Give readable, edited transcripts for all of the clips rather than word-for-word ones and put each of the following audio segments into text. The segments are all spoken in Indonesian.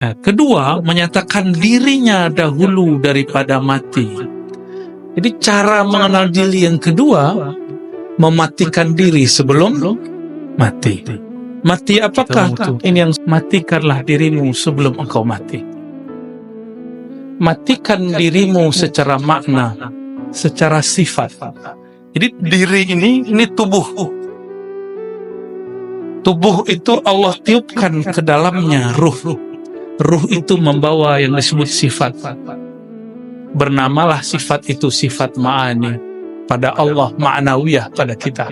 Nah, kedua, menyatakan dirinya dahulu daripada mati. Jadi cara mengenal diri yang kedua, mematikan diri sebelum mati. Mati apakah? Ini yang matikanlah dirimu sebelum engkau mati. Matikan dirimu secara makna, secara sifat. Jadi diri ini tubuh. Tubuh itu Allah tiupkan ke dalamnya ruh. Ruh itu membawa yang disebut sifat. Bernamalah sifat itu sifat ma'ani. Pada Allah, ma'nawiyah pada kita.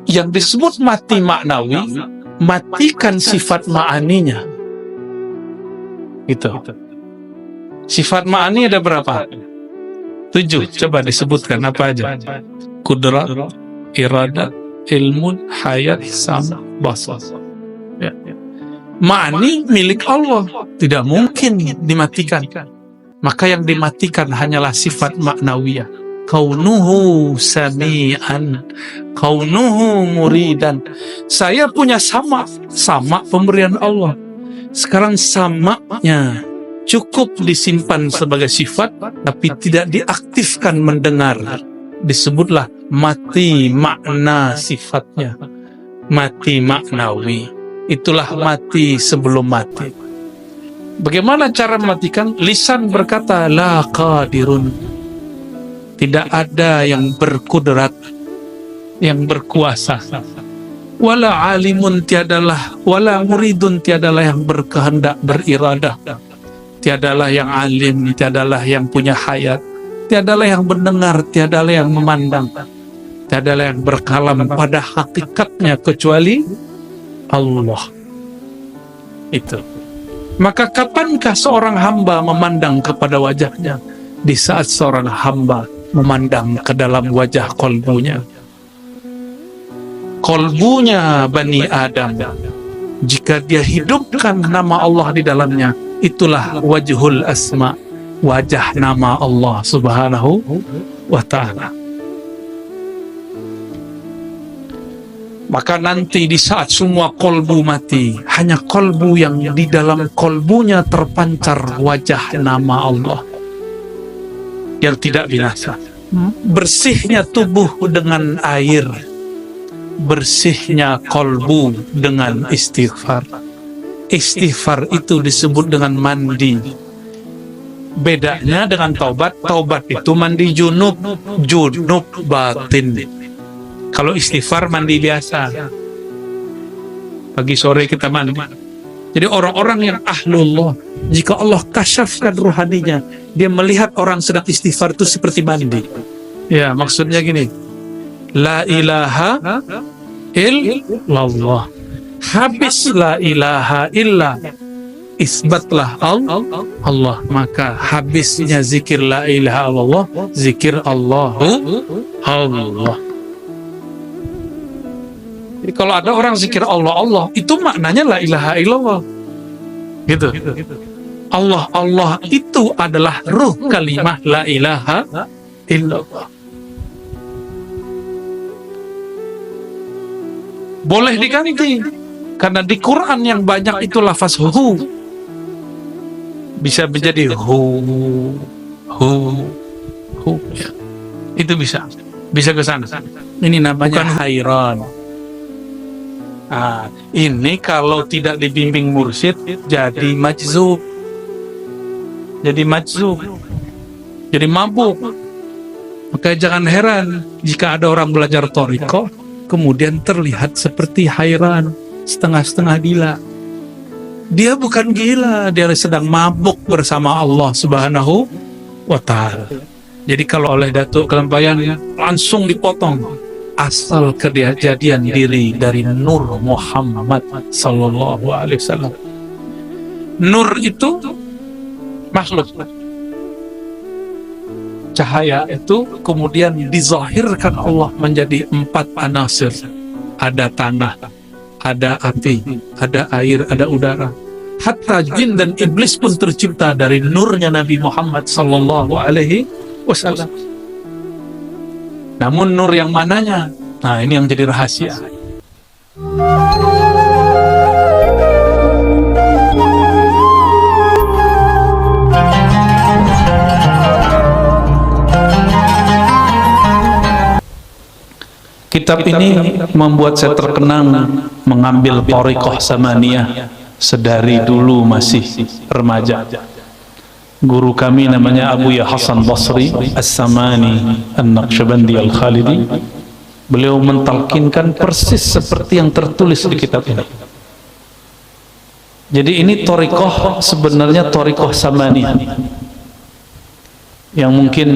Yang disebut mati maknawi, matikan sifat ma'aninya. Gitu. Sifat ma'ani ada berapa? 7. Coba disebutkan apa aja. Kudrat, iradat, ilmun, hayat, sama, basar. Ya. Ma'ani milik Allah, tidak mungkin dimatikan. Maka yang dimatikan hanyalah sifat maknawiyah. Kaunuhu sami'an, kaunuhu muridan. Saya punya sama pemberian Allah. Sekarang samanya cukup disimpan sebagai sifat, tapi tidak diaktifkan mendengar. Disebutlah mati makna sifatnya. Mati maknawi. Itulah mati sebelum mati. Bagaimana cara mematikan? Lisan berkata, la qadirun. Tidak ada yang berkudrat, yang berkuasa. Wala alimun tiadalah, wala muridun tiadalah yang berkehendak, beriradah. Tiadalah yang alim, tiadalah yang punya hayat. Tiadalah yang mendengar, tiadalah yang memandang. Tiadalah yang berkalam pada hakikatnya kecuali Allah. Itu. Maka kapankah seorang hamba memandang kepada wajahnya? Di saat seorang hamba memandang ke dalam wajah kolbunya. Kolbunya Bani Adam. Jika dia hidupkan nama Allah di dalamnya, itulah wajhul asma, wajah nama Allah subhanahu wa ta'ala. Maka nanti di saat semua kolbu mati, hanya kolbu yang di dalam kolbunya terpancar wajah nama Allah yang tidak binasa. Bersihnya tubuh dengan air, bersihnya kolbu dengan istighfar. Istighfar itu disebut dengan mandi. Bedanya dengan taubat, taubat itu mandi junub batin. Kalau istighfar mandi biasa. Pagi sore kita mandi. Jadi orang-orang yang ahlullah, jika Allah kasyafkan ruhaninya, dia melihat orang sedang istighfar itu seperti mandi. Ya, maksudnya gini. La ilaha illallah. Habis la ilaha illa, isbatlah Allah. Maka habisnya zikir la ilaha illallah, zikir Allahu Allah. Jadi kalau ada orang zikir Allah, itu maknanya la ilaha illallah. Gitu. Allah itu adalah ruh kalimah la ilaha illallah. Boleh diganti. Karena di Quran yang banyak itu lafaz hu. Bisa menjadi hu. Ya. Itu bisa. Bisa ke sana. Ini namanya hayran. Ini kalau tidak dibimbing mursyid jadi majzub. Jadi mabuk. Maka jangan heran jika ada orang belajar thariqah kemudian terlihat seperti hayran, setengah-setengah gila. Dia bukan gila, dia sedang mabuk bersama Allah Subhanahu wa ta'ala. Jadi kalau oleh Datuk Kelampayan langsung dipotong asal kejadian diri dari Nur Muhammad sallallahu alaihi wasallam. Nur itu makhluk. Cahaya itu kemudian dizahirkan Allah menjadi 4 anasir. Ada tanah, ada api, ada air, ada udara. Hatta jin dan iblis pun tercipta dari nurnya Nabi Muhammad sallallahu alaihi wasallam. Namun nur yang mananya? Nah, ini yang jadi rahasia. Kitab ini membuat saya terkenang mengambil thariqah samaniyah sedari dulu masih remaja. Guru kami namanya Abu Ya Hasan Basri As-Samani An-Naqsyabandi Al-Khalidi. Beliau mentalkinkan persis seperti yang tertulis di kitab ini. Jadi ini thariqah sebenarnya thariqah samaniyah yang mungkin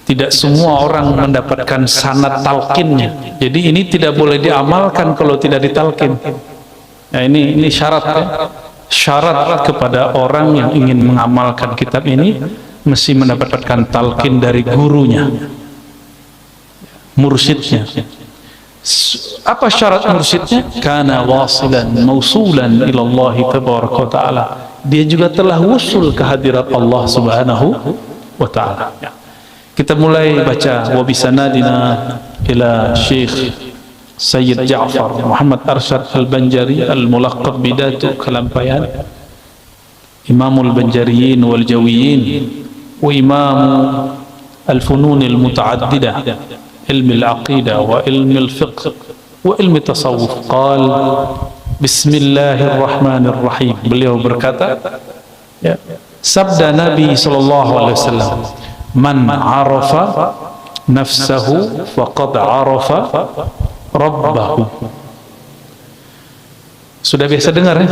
tidak semua orang mendapatkan sanad talqinnya. Jadi ini tidak boleh diamalkan kalau tidak ditalkin. Nah, ini syarat ya. Syarat kepada orang yang ingin mengamalkan kitab ini mesti mendapatkan talqin dari gurunya, mursyidnya. Apa syarat mursyidnya? Kana wasilan mausulan ila Allah tabaraka wa taala. Dia juga telah wusul ke hadirat Allah Subhanahu wa taala. Kita mulai baca wa bisanadina ila Syekh Sayyid Ja'far Muhammad Arsyad Al-Banjari al-mulaqab bidatu Kalampayan, Imamul Banjariyin wal Jawiyin wa Imam al-funun al-muta'addidah ilmi al-aqidah wa ilmi al-fiqh wa ilmi tasawuf. Qal bismillahirrahmanirrahim. Beliau berkata, ya, sabda Nabi sallallahu alaihi wasallam, man arafa nafsahu faqad arafa rabbahu. Sudah biasa dengar ya?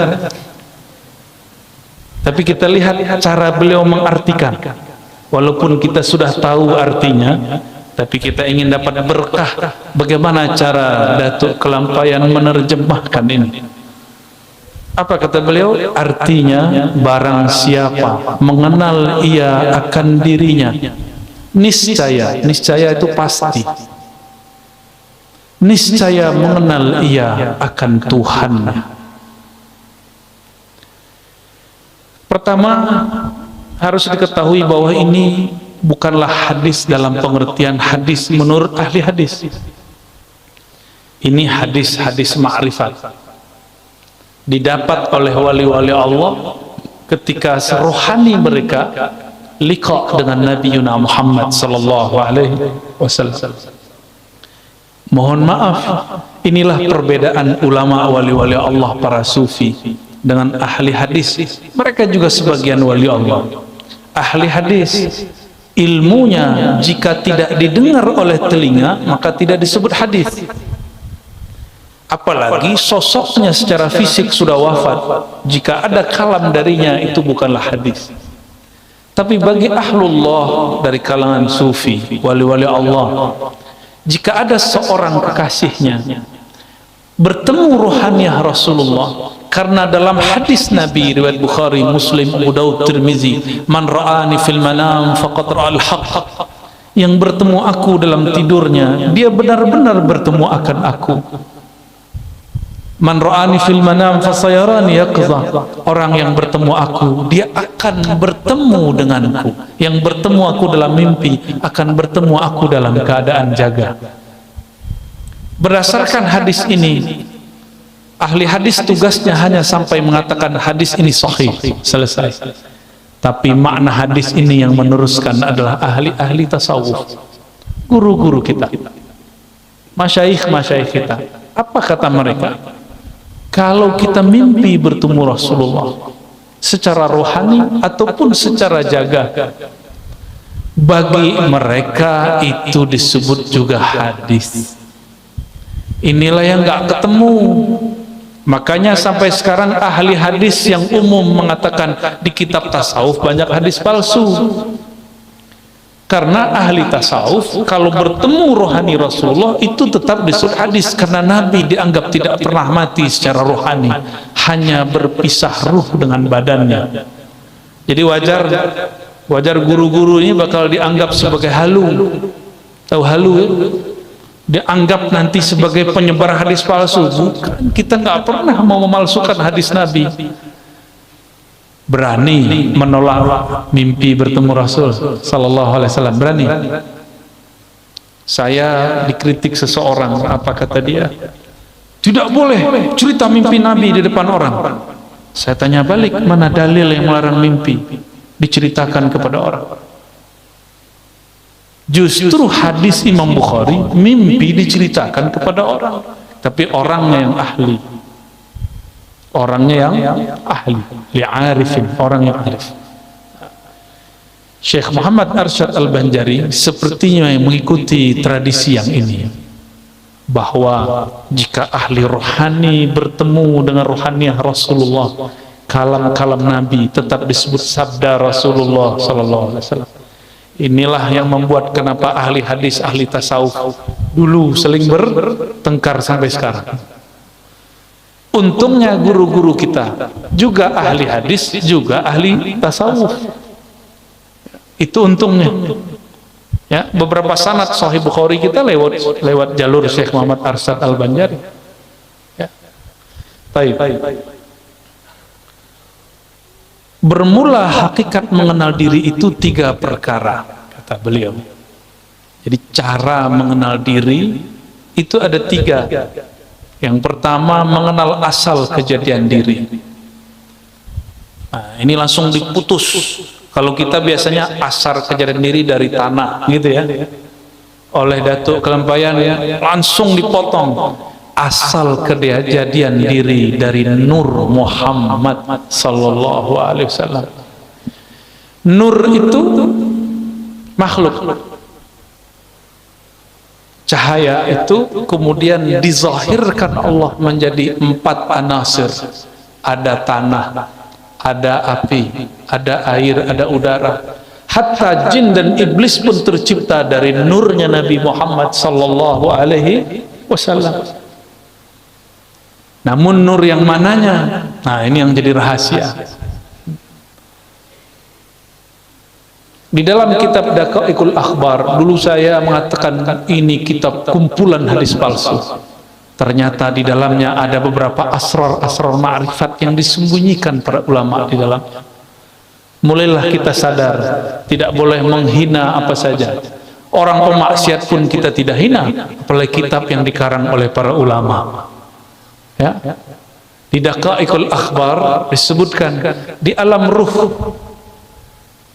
Tapi kita lihat cara beliau mengartikan. Walaupun kita sudah tahu artinya, tapi kita ingin dapat berkah. Bagaimana cara Datuk Kelampayan menerjemahkan ini? Apa kata beliau? Artinya, barang siapa mengenal ia akan dirinya, niscaya, niscaya itu pasti, niscaya mengenal ia akan Tuhannya. Pertama, harus diketahui bahwa ini bukanlah hadis dalam pengertian hadis menurut ahli hadis. Ini hadis-hadis ma'rifat, didapat oleh wali-wali Allah ketika serohani mereka liqa dengan Nabi Muhammad sallallahu alaihi wasallam. Mohon maaf, inilah perbedaan ulama wali-wali Allah para sufi dengan ahli hadis. Mereka juga sebagian wali Allah. Ahli hadis, ilmunya jika tidak didengar oleh telinga maka tidak disebut hadis. Apalagi sosoknya secara fisik sudah wafat, jika ada kalam darinya itu bukanlah hadis. Tapi bagi ahlullah dari kalangan sufi, wali-wali Allah, jika ada seorang kekasihnya bertemu ruhaniyah Rasulullah, karena dalam hadis Nabi riwayat Bukhari, Muslim, Abu Daud, Tirmizi, man ra'ani fil manam faqad ra'al haqq, yang bertemu aku dalam tidurnya dia benar-benar bertemu akan aku. Man ra'ani fil manam fasayarani yaqza, orang yang bertemu aku dia akan bertemu denganku, yang bertemu aku dalam mimpi akan bertemu aku dalam keadaan jaga. Berdasarkan hadis ini, ahli hadis tugasnya hanya sampai mengatakan hadis ini sahih, selesai. Tapi makna hadis ini yang meneruskan adalah ahli-ahli tasawuf, guru-guru kita, masyayikh-masyayikh kita. Apa kata mereka? Kalau kita mimpi bertemu Rasulullah secara rohani ataupun secara jaga, bagi mereka itu disebut juga hadis. Inilah yang nggak ketemu. Makanya sampai sekarang ahli hadis yang umum mengatakan di kitab tasawuf banyak hadis palsu. Karena ahli tasawuf kalau bertemu rohani Rasulullah itu tetap disebut hadis, karena Nabi dianggap tidak pernah mati secara rohani, hanya berpisah ruh dengan badannya. Jadi wajar guru-guru ini bakal dianggap sebagai halu. Tahu halu ya? Dianggap nanti sebagai penyebar hadis palsu. Bukan, kita nggak pernah mau memalsukan hadis Nabi. Berani menolak mimpi bertemu Rasul sallallahu alaihi wasallam, berani. Saya dikritik seseorang, apa kata dia? Tidak boleh cerita mimpi Nabi di depan orang. Saya tanya balik, mana dalil yang melarang mimpi diceritakan kepada orang? Justru hadis Imam Bukhari, mimpi diceritakan kepada orang, tapi orangnya yang ahli, orangnya yang ahli, li'arifin, orang yang arif. Syekh Muhammad Arsyad Al-Banjari sepertinya yang mengikuti tradisi yang ini, bahwa jika ahli rohani bertemu dengan rohaniah Rasulullah, kalam-kalam Nabi tetap disebut sabda Rasulullah sallallahu alaihi wasallam. Inilah yang membuat kenapa ahli hadis, ahli tasawuf dulu seling bertengkar sampai sekarang. Untungnya guru-guru kita juga ahli hadis, juga ahli tasawuf. Itu untungnya. Ya, beberapa sanad Sahih Bukhari kita lewat jalur Syekh Muhammad Arsyad Al-Banjari. Ya. Baik. Bermula hakikat mengenal diri itu 3 perkara, kata beliau. Jadi cara mengenal diri itu ada 3. Yang pertama, mengenal asal kejadian diri. Nah, ini langsung diputus. Kalau kita biasanya asal kejadian diri dari tanah, gitu ya. Oleh Datuk Kelampayan ya, langsung dipotong. Asal kejadian diri dari Nur Muhammad sallallahu alaihi wasallam. Nur itu makhluk. Cahaya itu kemudian dizahirkan Allah menjadi 4 anasir. Ada tanah, ada api, ada air, ada udara. Hatta jin dan iblis pun tercipta dari nurnya Nabi Muhammad sallallahu alaihi wasallam. Namun nur yang mananya? Nah, ini yang jadi rahasia. Di dalam kitab Daqaiqul Akhbar, dulu saya mengatakan ini kitab kumpulan hadis palsu. Ternyata di dalamnya ada beberapa asrar-asrar ma'rifat yang disembunyikan para ulama di dalam. Mulailah kita sadar, tidak boleh menghina apa saja. Orang pemaksiat pun kita tidak hina, apalagi kitab yang dikarang oleh para ulama. Ya. Di Daqaiqul Akhbar disebutkan di alam ruh,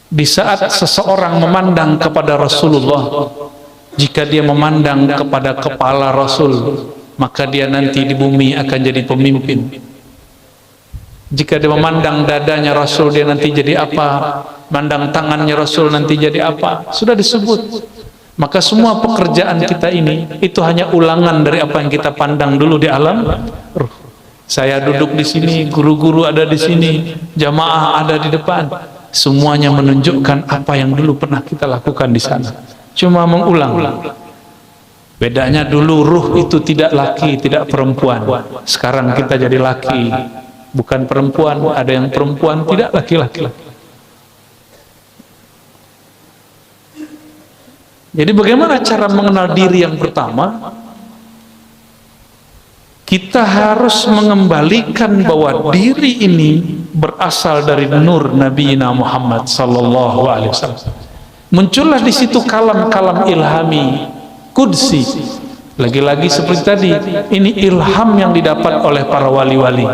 di saat seseorang memandang kepada Rasulullah, jika dia memandang kepada kepala Rasul, maka dia nanti di bumi akan jadi pemimpin. Jika dia memandang dadanya Rasul, dia nanti jadi apa? Mandang tangannya Rasul, nanti jadi apa? Sudah disebut. Maka semua pekerjaan kita ini itu hanya ulangan dari apa yang kita pandang dulu di alam ruh. Saya duduk di sini, guru-guru ada di sini, jamaah ada di depan. Semuanya menunjukkan apa yang dulu pernah kita lakukan di sana. Cuma mengulang. Bedanya dulu ruh itu tidak laki, tidak perempuan. Sekarang kita jadi laki, bukan perempuan. Ada yang perempuan, tidak laki-laki. Jadi bagaimana cara mengenal diri yang pertama? Kita harus mengembalikan bahwa diri ini berasal dari nur Nabi Muhammad sallallahu alaihi wasallam. Muncullah di situ kalam-kalam ilhami, qudsi. Lagi-lagi seperti tadi, ini ilham yang didapat oleh para wali-wali.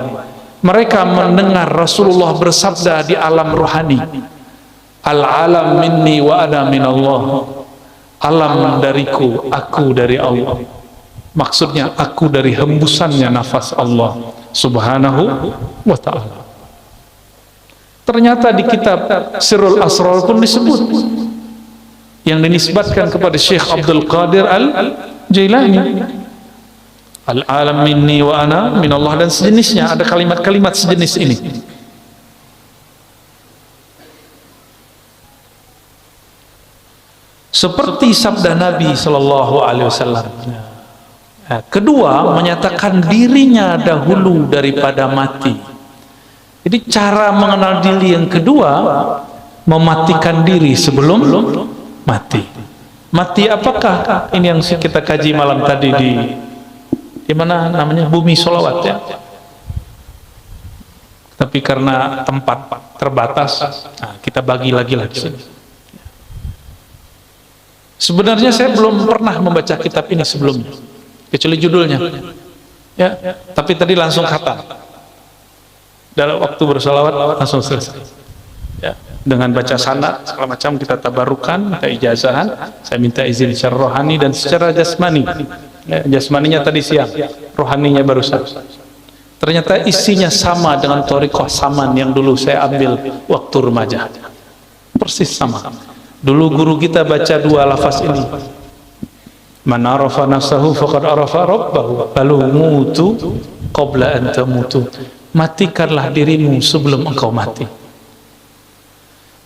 Mereka mendengar Rasulullah bersabda di alam rohani, "Al-alam minni wa ana minallah." Alam dariku, aku dari Allah. Maksudnya aku dari hembusannya nafas Allah subhanahu wa ta'ala. Ternyata di kitab Sirrul Asrar pun disebut, yang dinisbatkan kepada Syekh Abdul Qadir Al-Jailani, Al-alam minni wa ana minallah, dan sejenisnya. Ada kalimat-kalimat sejenis ini. Seperti sabda Nabi sallallahu alaihi wasallam. Kedua, menyatakan dirinya dahulu daripada mati. Jadi cara mengenal diri yang kedua, mematikan diri sebelum mati. Mati apakah? Ini yang kita kaji malam tadi di mana namanya, Bumi Sholawat ya. Tapi karena tempat terbatas, kita bagi lagi sini. Sebenarnya saya belum pernah membaca kitab ini sebelumnya, kecuali judulnya. Ya, tapi tadi langsung khatam. Dalam waktu bersolawat langsung selesai. Ya. dengan baca sanad segala macam, kita tabarukan, kita ijazahan, saya minta izin secara rohani dan secara jasmani. Ya, jasmaninya tadi siang, rohaninya barusan. Ternyata isinya sama dengan thariqah Saman yang dulu saya ambil waktu remaja, persis sama. Dulu guru kita baca dua lafaz ini, man arafa nafsahu faqad arafa rabbahu, lalu mutu qabla an tamutu, matikanlah dirimu sebelum engkau mati.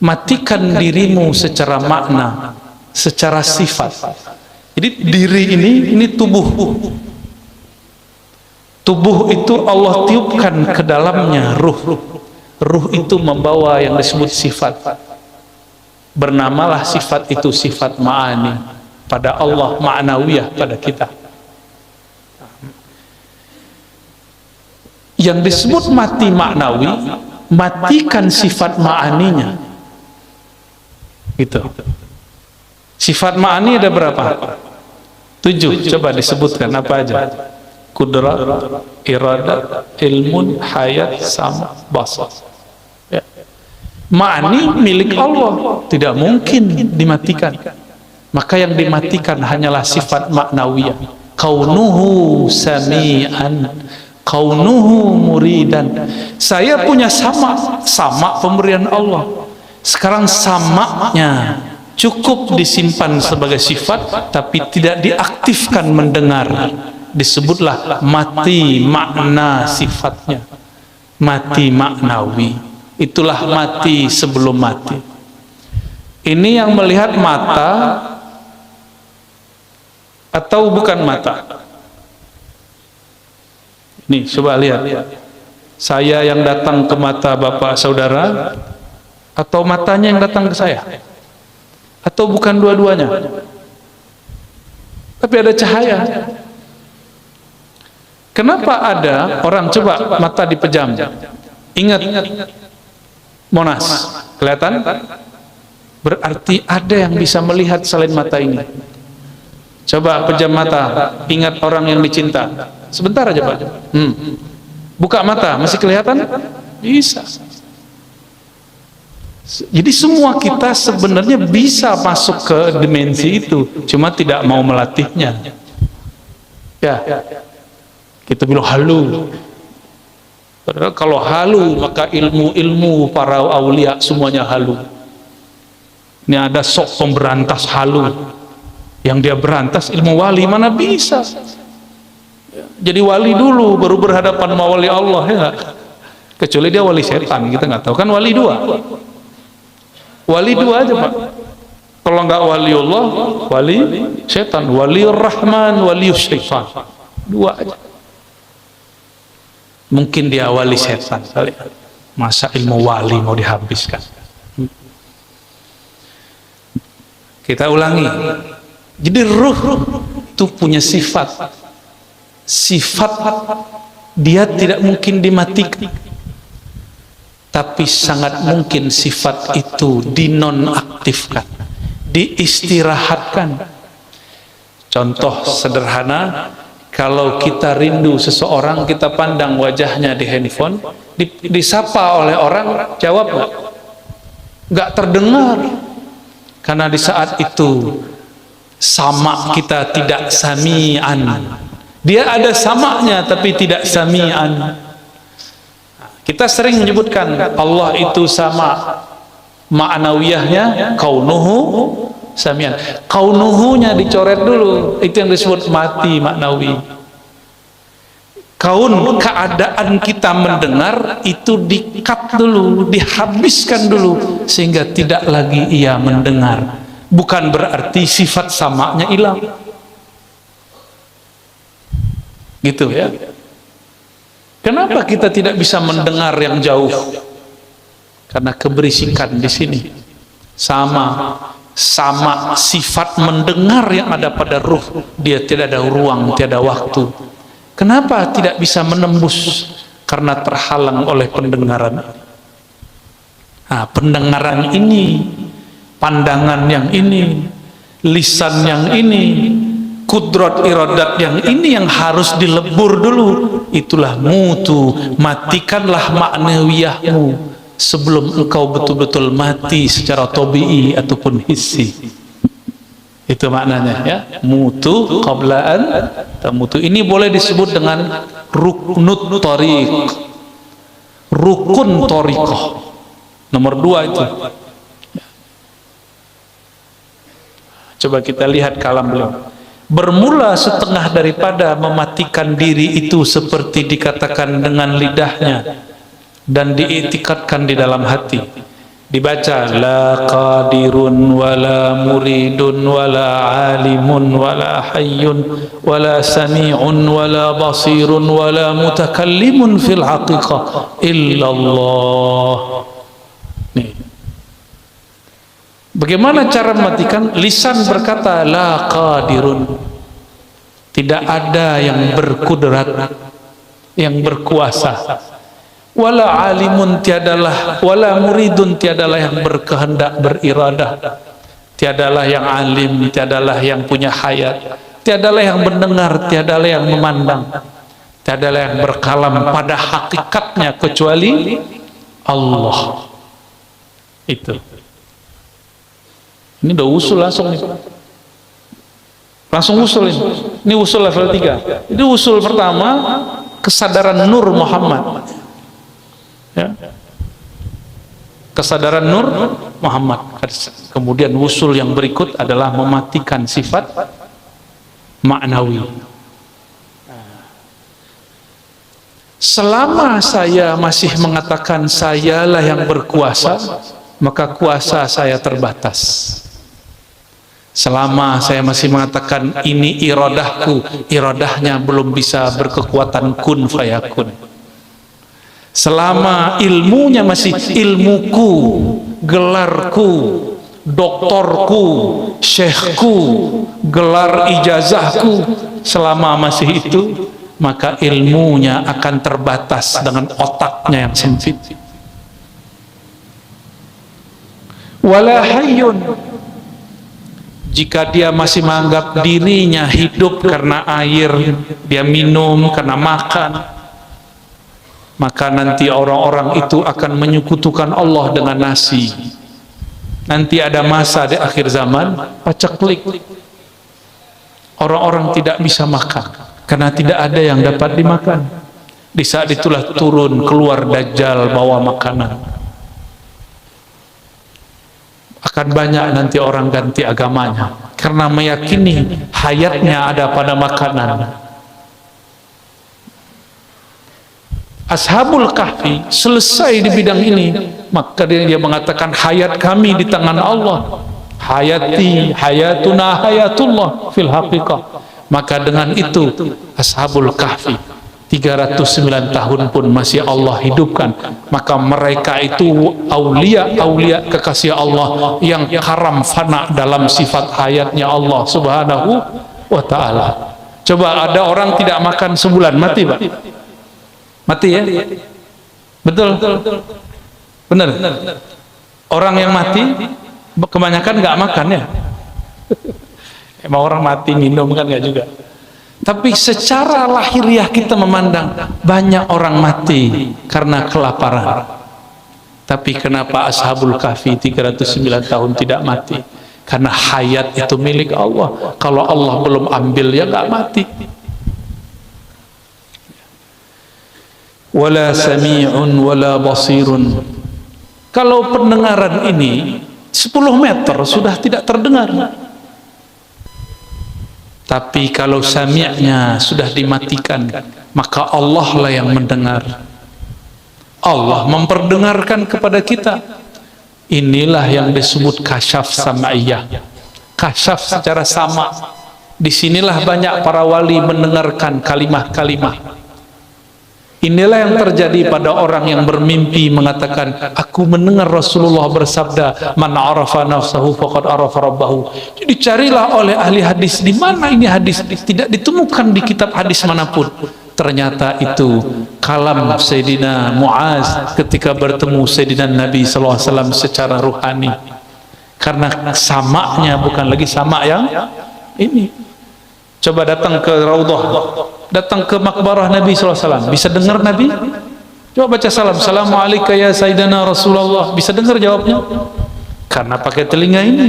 Matikan dirimu secara makna, secara sifat. Jadi diri ini tubuh. Tubuh itu Allah tiupkan ke dalamnya ruh. Ruh itu membawa yang disebut sifat. Bernamalah sifat itu sifat ma'ani pada Allah, ma'nawiyah pada kita. Yang disebut mati maknawi, matikan sifat ma'aninya. Gitu. Sifat ma'ani ada berapa? 7. Coba disebutkan apa aja? Qudrat, iradat, ilmun, hayat, sama, basar. Ya. Ma'ani milik Allah, tidak mungkin dimatikan. Maka yang dimatikan hanyalah sifat maknawiyah. Kaunuhu sami'an, kaunuhu muridan. Saya punya sama pemberian Allah. Sekarang samaknya cukup disimpan sebagai sifat, tapi tidak diaktifkan mendengar. Disebutlah mati makna sifatnya, mati maknawi. Itulah mati sebelum mati. Ini yang melihat mata atau bukan mata? Nih, coba lihat. Saya yang datang ke mata bapak saudara, atau matanya yang datang ke saya, atau bukan dua-duanya, tapi ada cahaya. Kenapa ada orang coba mata dipejam? Ingat Monas, kelihatan? Berarti ada yang bisa melihat selain mata ini. Coba pejam mata, ingat orang yang dicinta. Sebentar aja Pak. Buka mata, masih kelihatan? Bisa. Jadi semua kita sebenarnya bisa masuk ke dimensi itu, cuma tidak mau melatihnya. Ya, kita bilang halu. Padahal kalau halu, maka ilmu para aulia semuanya halu. Ini ada sok pemberantas halu, yang dia berantas ilmu wali, mana bisa? Jadi wali dulu, baru berhadapan sama wali Allah, ya. Kecuali dia wali setan, kita nggak tahu. Kan wali dua. Wali dua aja Pak. Kalau nggak waliullah, wali setan, wali rahman, wali syaitan. Dua aja. Mungkin dia wali setan kali. Masa ilmu wali mau dihabiskan? Kita ulangi. Jadi ruh itu punya sifat. Sifat dia tidak mungkin dimatikan. Tapi sangat mungkin sifat itu dinonaktifkan, diistirahatkan. Contoh sederhana, kalau kita rindu seseorang, kita pandang wajahnya di handphone, disapa oleh orang, jawab nggak? Nggak terdengar, karena di saat itu sama kita tidak sami'an. Dia ada samanya tapi tidak sami'an. Kita sering menyebutkan Allah itu sama, ma'nawiyahnya kaunuhu samian. Kaunuhunya dicoret dulu, itu yang disebut mati maknawi. Kaun, keadaan kita mendengar itu di-cut dulu, dihabiskan dulu, sehingga tidak lagi ia mendengar. Bukan berarti sifat samanya hilang. Gitu ya. Kenapa kita tidak bisa mendengar yang jauh? Karena keberisikan di sini. Sama sifat mendengar yang ada pada ruh, dia tidak ada ruang, tidak ada waktu. Kenapa tidak bisa menembus? Karena terhalang oleh pendengaran. Nah, pendengaran ini, pandangan yang ini, lisan yang ini, kudrat iradat yang ini yang harus dilebur dulu. Itulah mutu, matikanlah maknawiyahmu, sebelum engkau betul-betul mati secara tabi'i ataupun hissi. Itu maknanya ya, mutu qablaan tamutu. Ini boleh disebut dengan ruknut thariq, rukun thariqah nomor 2 itu. Coba kita lihat kalam beliau. Bermula setengah daripada mematikan diri itu seperti dikatakan dengan lidahnya dan diiktikadkan di dalam hati. Dibaca la qadirun wala muridun wala alimun wala hayyun wala sami'un wala basirun wala mutakallimun fil haqiqah illallah. Nih. Bagaimana cara mematikan? Lisan berkata la qadirun, tidak ada yang berkudrat, yang berkuasa. Wala alimun, tiadalah, wala muridun, tiadalah yang berkehendak, beriradah. Tiadalah yang alim, tiadalah yang punya hayat, tiadalah yang mendengar, tiadalah yang memandang, tiadalah yang berkalam pada hakikatnya kecuali Allah. Itu. Ini udah usul langsung nih. Langsung usul ini. Ini usul level 3. Itu usul pertama, kesadaran Nur Muhammad. Ya. Kesadaran Nur Muhammad. Kemudian usul yang berikut adalah mematikan sifat maknawi. Selama saya masih mengatakan sayalah yang berkuasa, maka kuasa saya terbatas. Selama saya masih mengatakan ini iradahku, iradahnya belum bisa berkekuatan kun fayakun. Selama ilmunya masih ilmuku, gelarku, doktorku, syekhku, gelar ijazahku, selama masih itu, maka ilmunya akan terbatas dengan otaknya yang sempit. Wala hayyun, jika dia masih menganggap dirinya hidup karena air dia minum, karena makan, maka nanti orang-orang itu akan menyekutukan Allah dengan nasi. Nanti ada masa di akhir zaman paceklik, orang-orang tidak bisa makan karena tidak ada yang dapat dimakan. Di saat itulah turun keluar Dajjal bawa makanan. Akan banyak nanti orang ganti agamanya karena meyakini hayatnya ada pada makanan. Ashabul Kahfi selesai di bidang ini, maka dia mengatakan hayat kami di tangan Allah, hayati hayatuna hayatullah fil haqiqah. Maka dengan itu Ashabul Kahfi 309 tahun pun masih Allah hidupkan. Maka mereka itu aulia-aulia kekasih Allah yang karam fana dalam sifat hayatnya Allah subhanahu wa ta'ala. Coba ada orang tidak makan sebulan, mati Pak? Mati ya? Betul? Benar? Orang yang mati kebanyakan nggak makan ya? Emang orang mati minum kan nggak juga? Tapi secara lahiriah kita memandang banyak orang mati karena kelaparan. Tapi kenapa Ashabul Kahfi 309 tahun tidak mati? Karena hayat itu milik Allah. Kalau Allah belum ambil ya nggak mati. Wala sami'un wala basirun. Kalau pendengaran ini 10 meter sudah tidak terdengar. Tapi kalau sami'nya sudah dimatikan, maka Allah lah yang mendengar. Allah memperdengarkan kepada kita. Inilah yang disebut kasyaf sama'iyah. Kasyaf secara sama. Disinilah banyak para wali mendengarkan kalimah-kalimah. Inilah yang terjadi pada orang yang bermimpi mengatakan, aku mendengar Rasulullah bersabda, man arafa nafsahu faqad arafa rabbahu. Jadi carilah oleh ahli hadis, di mana ini hadis? Tidak ditemukan di kitab hadis manapun. Ternyata itu kalam Sayyidina Muaz ketika bertemu Sayyidina Nabi SAW secara ruhani. Karena samaknya bukan lagi sama yang ini. Coba datang ke Raudhah, datang ke makbarah Nabi SAW, bisa dengar Nabi? Coba baca salam, Assalamualaikum ya Sayyidina Rasulullah. Bisa dengar jawabnya? Karena pakai telinga ini.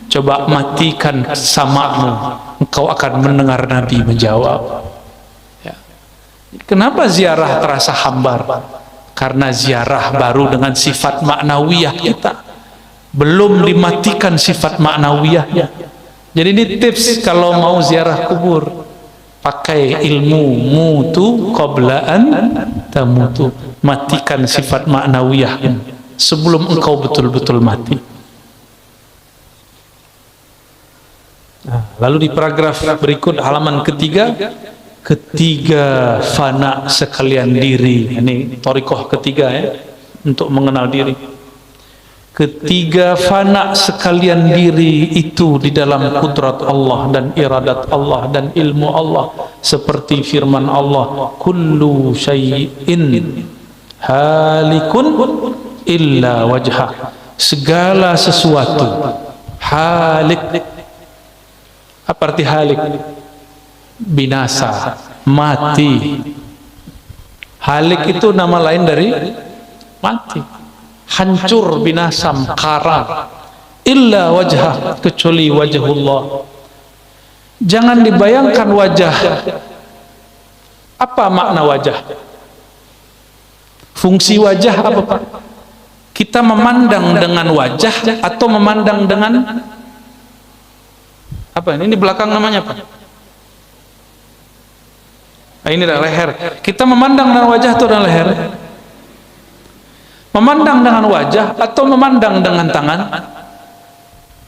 Coba matikan samamu, engkau akan mendengar Nabi menjawab. Ya. Kenapa ziarah terasa hambar? Karena ziarah baru dengan sifat maknawiyah kita, belum dimatikan sifat maknawiyahnya. Jadi ini tips kalau mau ziarah kubur, pakai ilmu mutu qablaan tamutu, matikan sifat maknawiyahnya sebelum engkau betul-betul mati. Lalu di paragraf berikut halaman ketiga, ketiga fana sekalian diri. Ini thariqah ketiga ya, untuk mengenal diri. Ketiga fana sekalian diri itu di dalam kudrat Allah dan iradat Allah dan ilmu Allah, seperti firman Allah, kullu syai'in halikun illa wajhah, segala sesuatu halik. Apa arti halik? Binasa, mati. Halik itu nama lain dari mati, hancur, binasa, karam. Illa wajhah, kecuali wajhullah. Jangan dibayangkan wajah. Apa makna wajah? Fungsi wajah apa, Pak? Kita memandang dengan wajah atau memandang dengan apa ini? Ini belakang namanya apa? Nah, ini adalah leher. Kita memandang dengan wajah atau dengan leher? Memandang dengan wajah atau memandang dengan tangan?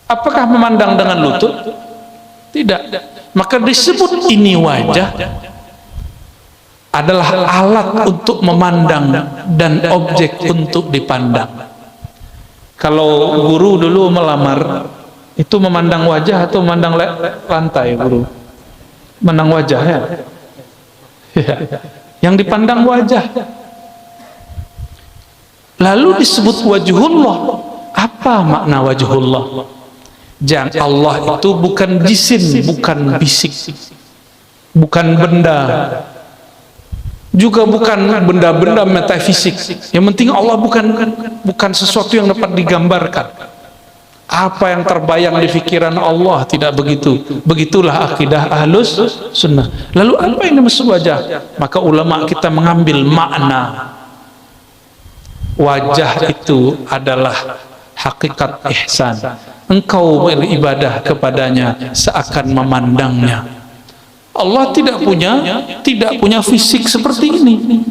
Apakah memandang dengan lutut? Tidak. Maka disebut ini wajah adalah alat untuk memandang dan objek untuk dipandang. Kalau guru dulu melamar, itu memandang wajah atau memandang lantai, guru? Memandang wajah ya. Yang dipandang wajah. Lalu disebut wajhullah. Apa makna wajhullah? Jangan, Allah itu bukan jisim, bukan bisik, bukan benda, juga bukan benda-benda metafisik. Yang penting Allah bukan sesuatu yang dapat digambarkan. Apa yang terbayang di pikiran Allah, tidak begitu. Begitulah akidah Ahlus Sunnah. Lalu apa yang dimaksud wajah? Maka ulama kita mengambil makna wajah itu adalah hakikat ihsan. Engkau beribadah kepadanya seakan memandangnya. Allah tidak punya fisik seperti ini.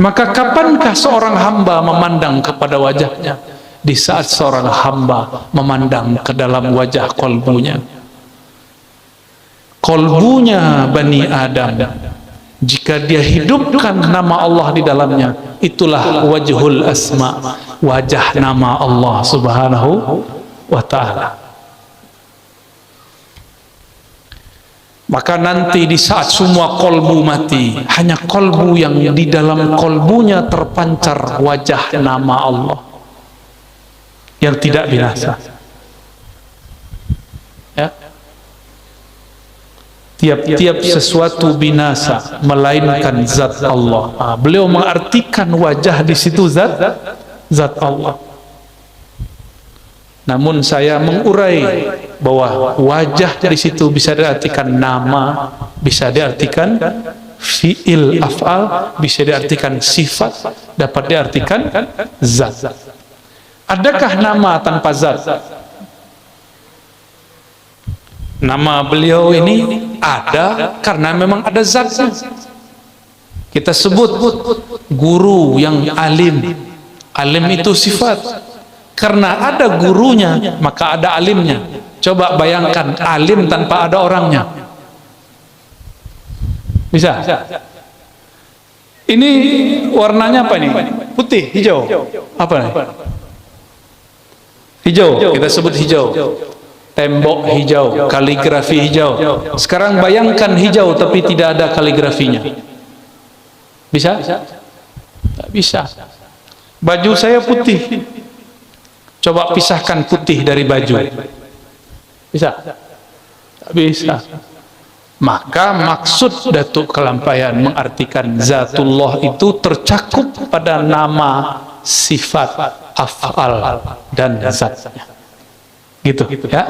Maka kapankah seorang hamba memandang kepada wajahnya? Di saat seorang hamba memandang ke dalam wajah kolbunya. Kolbunya Bani Adam, jika dia hidupkan nama Allah di dalamnya, itulah wajhul asma, wajah nama Allah subhanahu wa ta'ala. Maka nanti di saat semua kolbu mati, hanya kolbu yang di dalam kolbunya terpancar wajah nama Allah yang tidak binasa. Ya. Tiap-tiap sesuatu binasa melainkan zat Allah. Beliau mengartikan wajah di situ zat Allah. Namun saya mengurai bahwa wajah di situ bisa diartikan nama, bisa diartikan fi'il af'al, bisa diartikan sifat, dapat diartikan zat. Adakah nama tanpa zat? Nama beliau ini ada karena memang ada zatnya. Kita sebut guru yang alim. Alim itu sifat. Karena ada gurunya, maka ada alimnya. Coba bayangkan alim tanpa ada orangnya. Bisa? Ini warnanya apa nih? Putih, hijau. Apa nih? Hijau, kita sebut hijau. Tembok hijau, kaligrafi hijau. Sekarang bayangkan hijau tapi tidak ada kaligrafinya. Bisa? Tak bisa. Baju saya putih. Coba pisahkan putih dari baju. Bisa? Tak bisa. Maka maksud Datuk Kelampaian mengartikan zatullah itu tercakup pada nama, sifat, af'al dan zatnya. Gitu ya.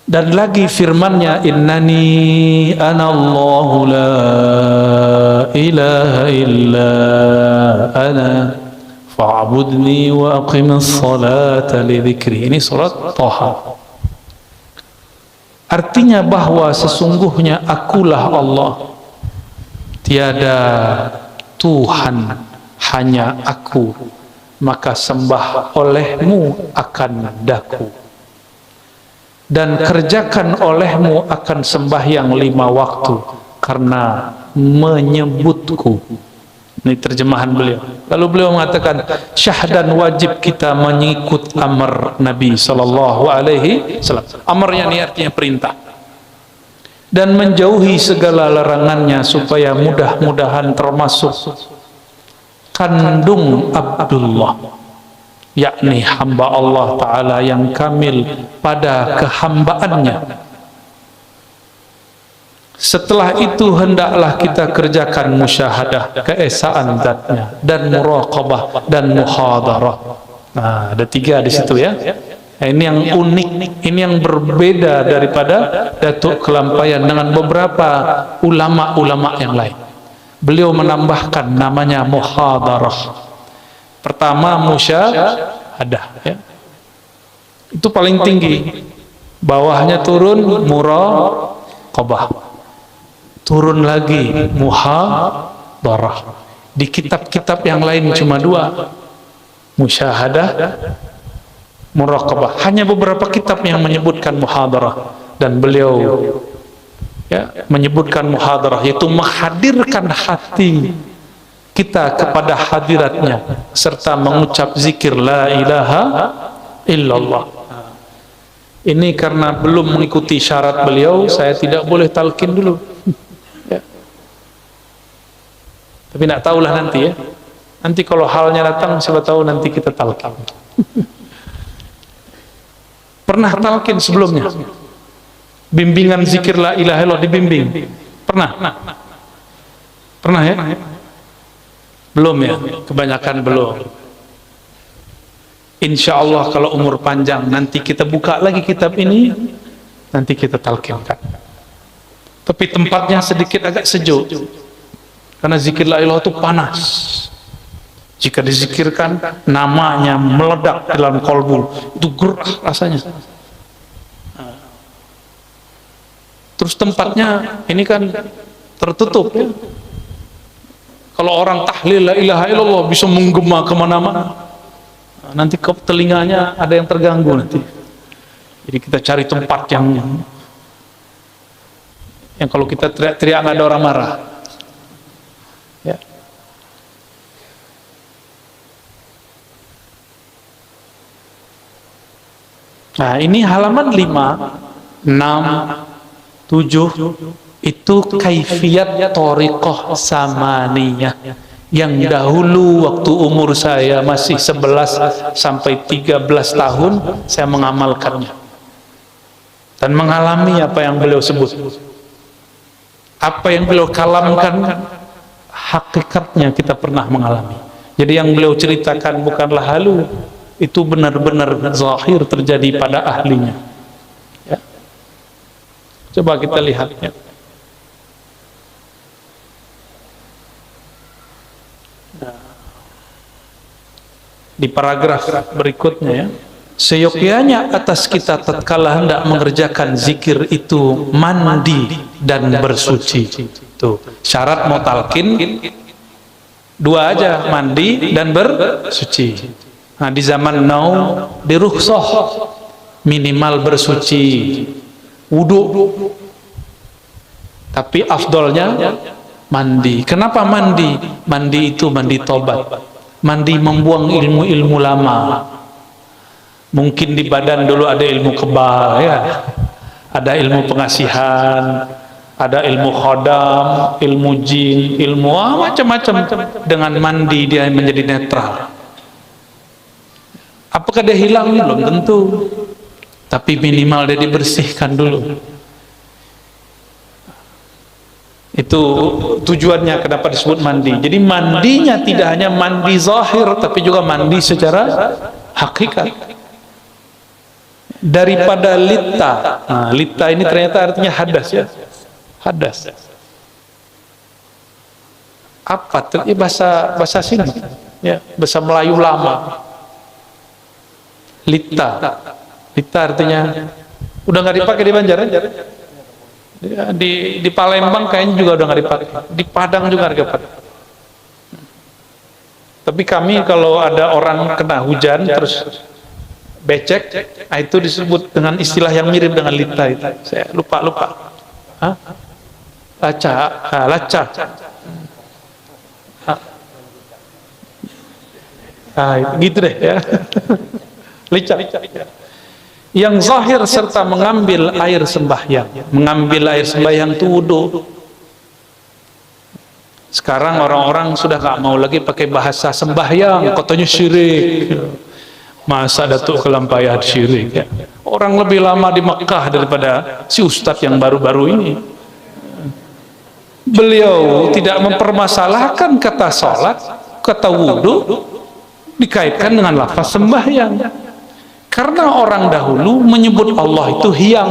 Dan lagi firman-Nya, innani anallahu la ilaha illa ana fa'budni wa aqimis salata li dzikri. Ini surat Thaha. Artinya bahwa sesungguhnya akulah Allah, tiada Tuhan, hanya aku, maka sembah olehmu akan daku, dan kerjakan olehmu akan sembahyang 5 waktu karena menyebutku. Ini terjemahan beliau. Lalu beliau mengatakan, syah dan wajib kita mengikut amar Nabi sallallahu alaihi wasallam. Amarnya ini artinya perintah. Dan menjauhi segala larangannya supaya mudah-mudahan termasuk kandung Abdullah, yakni hamba Allah Ta'ala yang kamil pada kehambaannya. Setelah itu hendaklah kita kerjakan musyahadah keesaan zatnya dan muraqabah dan muhadarah. Nah, ada 3 di situ ya. Nah, ini yang unik, ini yang berbeda daripada Datuk Kelampaian dengan beberapa ulama-ulama yang lain. Beliau menambahkan namanya muhadarah. Pertama musyahadah ya. Itu paling tinggi. Bawahnya turun muraqabah. Turun lagi muhadarah. Di kitab-kitab yang lain cuma 2, musyahadah, muraqabah. Hanya beberapa kitab yang menyebutkan muhadarah, dan beliau ya menyebutkan muhadarah, yaitu menghadirkan hati kita kepada hadiratnya serta mengucap zikir la ilaha illallah. Ini karena belum mengikuti syarat beliau, saya tidak boleh talqin dulu. Tapi nak tahulah nanti ya. Nanti kalau halnya datang, siapa tahu nanti kita talqin. Pernah talqin sebelumnya? Bimbingan zikir la ilaha illallah dibimbing? Pernah? Pernah ya? Belum ya? Kebanyakan belum. Insya Allah kalau umur panjang nanti kita buka lagi kitab ini, nanti kita talqinkan. Tapi tempatnya sedikit agak sejuk, karena zikir la ilaha itu panas. Jika dizikirkan, namanya meledak dalam kolbu, itu gerah rasanya. Terus tempatnya ini kan tertutup ya. Kalau orang tahlil la ilaha illallah bisa menggema kemana-mana, nanti ke telinganya ada yang terganggu nanti. Jadi kita cari tempat yang kalau kita teriak-teriak nggak ada orang marah ya. Nah ini halaman 5, 6, 7 itu kaifiyat thariqah samaniyah yang dahulu waktu umur saya masih 11 sampai 13 tahun saya mengamalkannya dan mengalami apa yang beliau sebut, apa yang beliau kalamkan, hakikatnya kita pernah mengalami. Jadi yang beliau ceritakan bukanlah halu, itu benar-benar zahir terjadi pada ahlinya ya. Coba kita lihat ya. Di paragraf berikutnya ya, seyogyanya atas kita tatkala hendak mengerjakan zikir itu mandi dan bersuci. Tuh syarat mau talqin 2 aja, mandi dan bersuci. Nah di zaman now dirukhsah minimal bersuci wudu, tapi afdolnya mandi. Kenapa mandi? Mandi itu mandi tobat, mandi membuang ilmu-ilmu lama. Mungkin di badan dulu ada ilmu kebal ya, ada ilmu pengasihan, ada ilmu khodam, ilmu jin, ilmu macam-macam. Dengan mandi dia menjadi netral. Apakah dia hilang? Belum tentu, tapi minimal dia dibersihkan dulu. Itu tujuannya kenapa disebut mandi. Jadi mandinya tidak hanya mandi zahir, tapi juga mandi secara hakikat. Daripada litta. Nah, litta ini ternyata artinya hadas ya. Hadas. Apa? Bahasa sini. Ya, bahasa Melayu lama. Litta. Litta artinya udah nggak dipakai di Banjar ya? Di Palembang kayaknya juga udah nggak dipakai. Di Padang juga nggak dipakai. Tapi kami kalau ada orang kena hujan terus becek, itu disebut dengan istilah yang mirip dengan litta itu. Saya lupa. Hah? Laca. Laca. Gitu deh ya. Lica. Yang zahir serta mengambil air sembahyang. Mengambil air sembahyang itu wudu. Sekarang orang-orang sudah gak mau lagi pakai bahasa sembahyang, katanya syirik. Masa Datuk Kelampayah syirik ya? Orang lebih lama di Mekah daripada si Ustadz yang baru-baru ini. Beliau tidak mempermasalahkan kata salat, kata wudu dikaitkan dengan lafaz sembahyang. Karena orang dahulu menyebut Allah itu hiyang.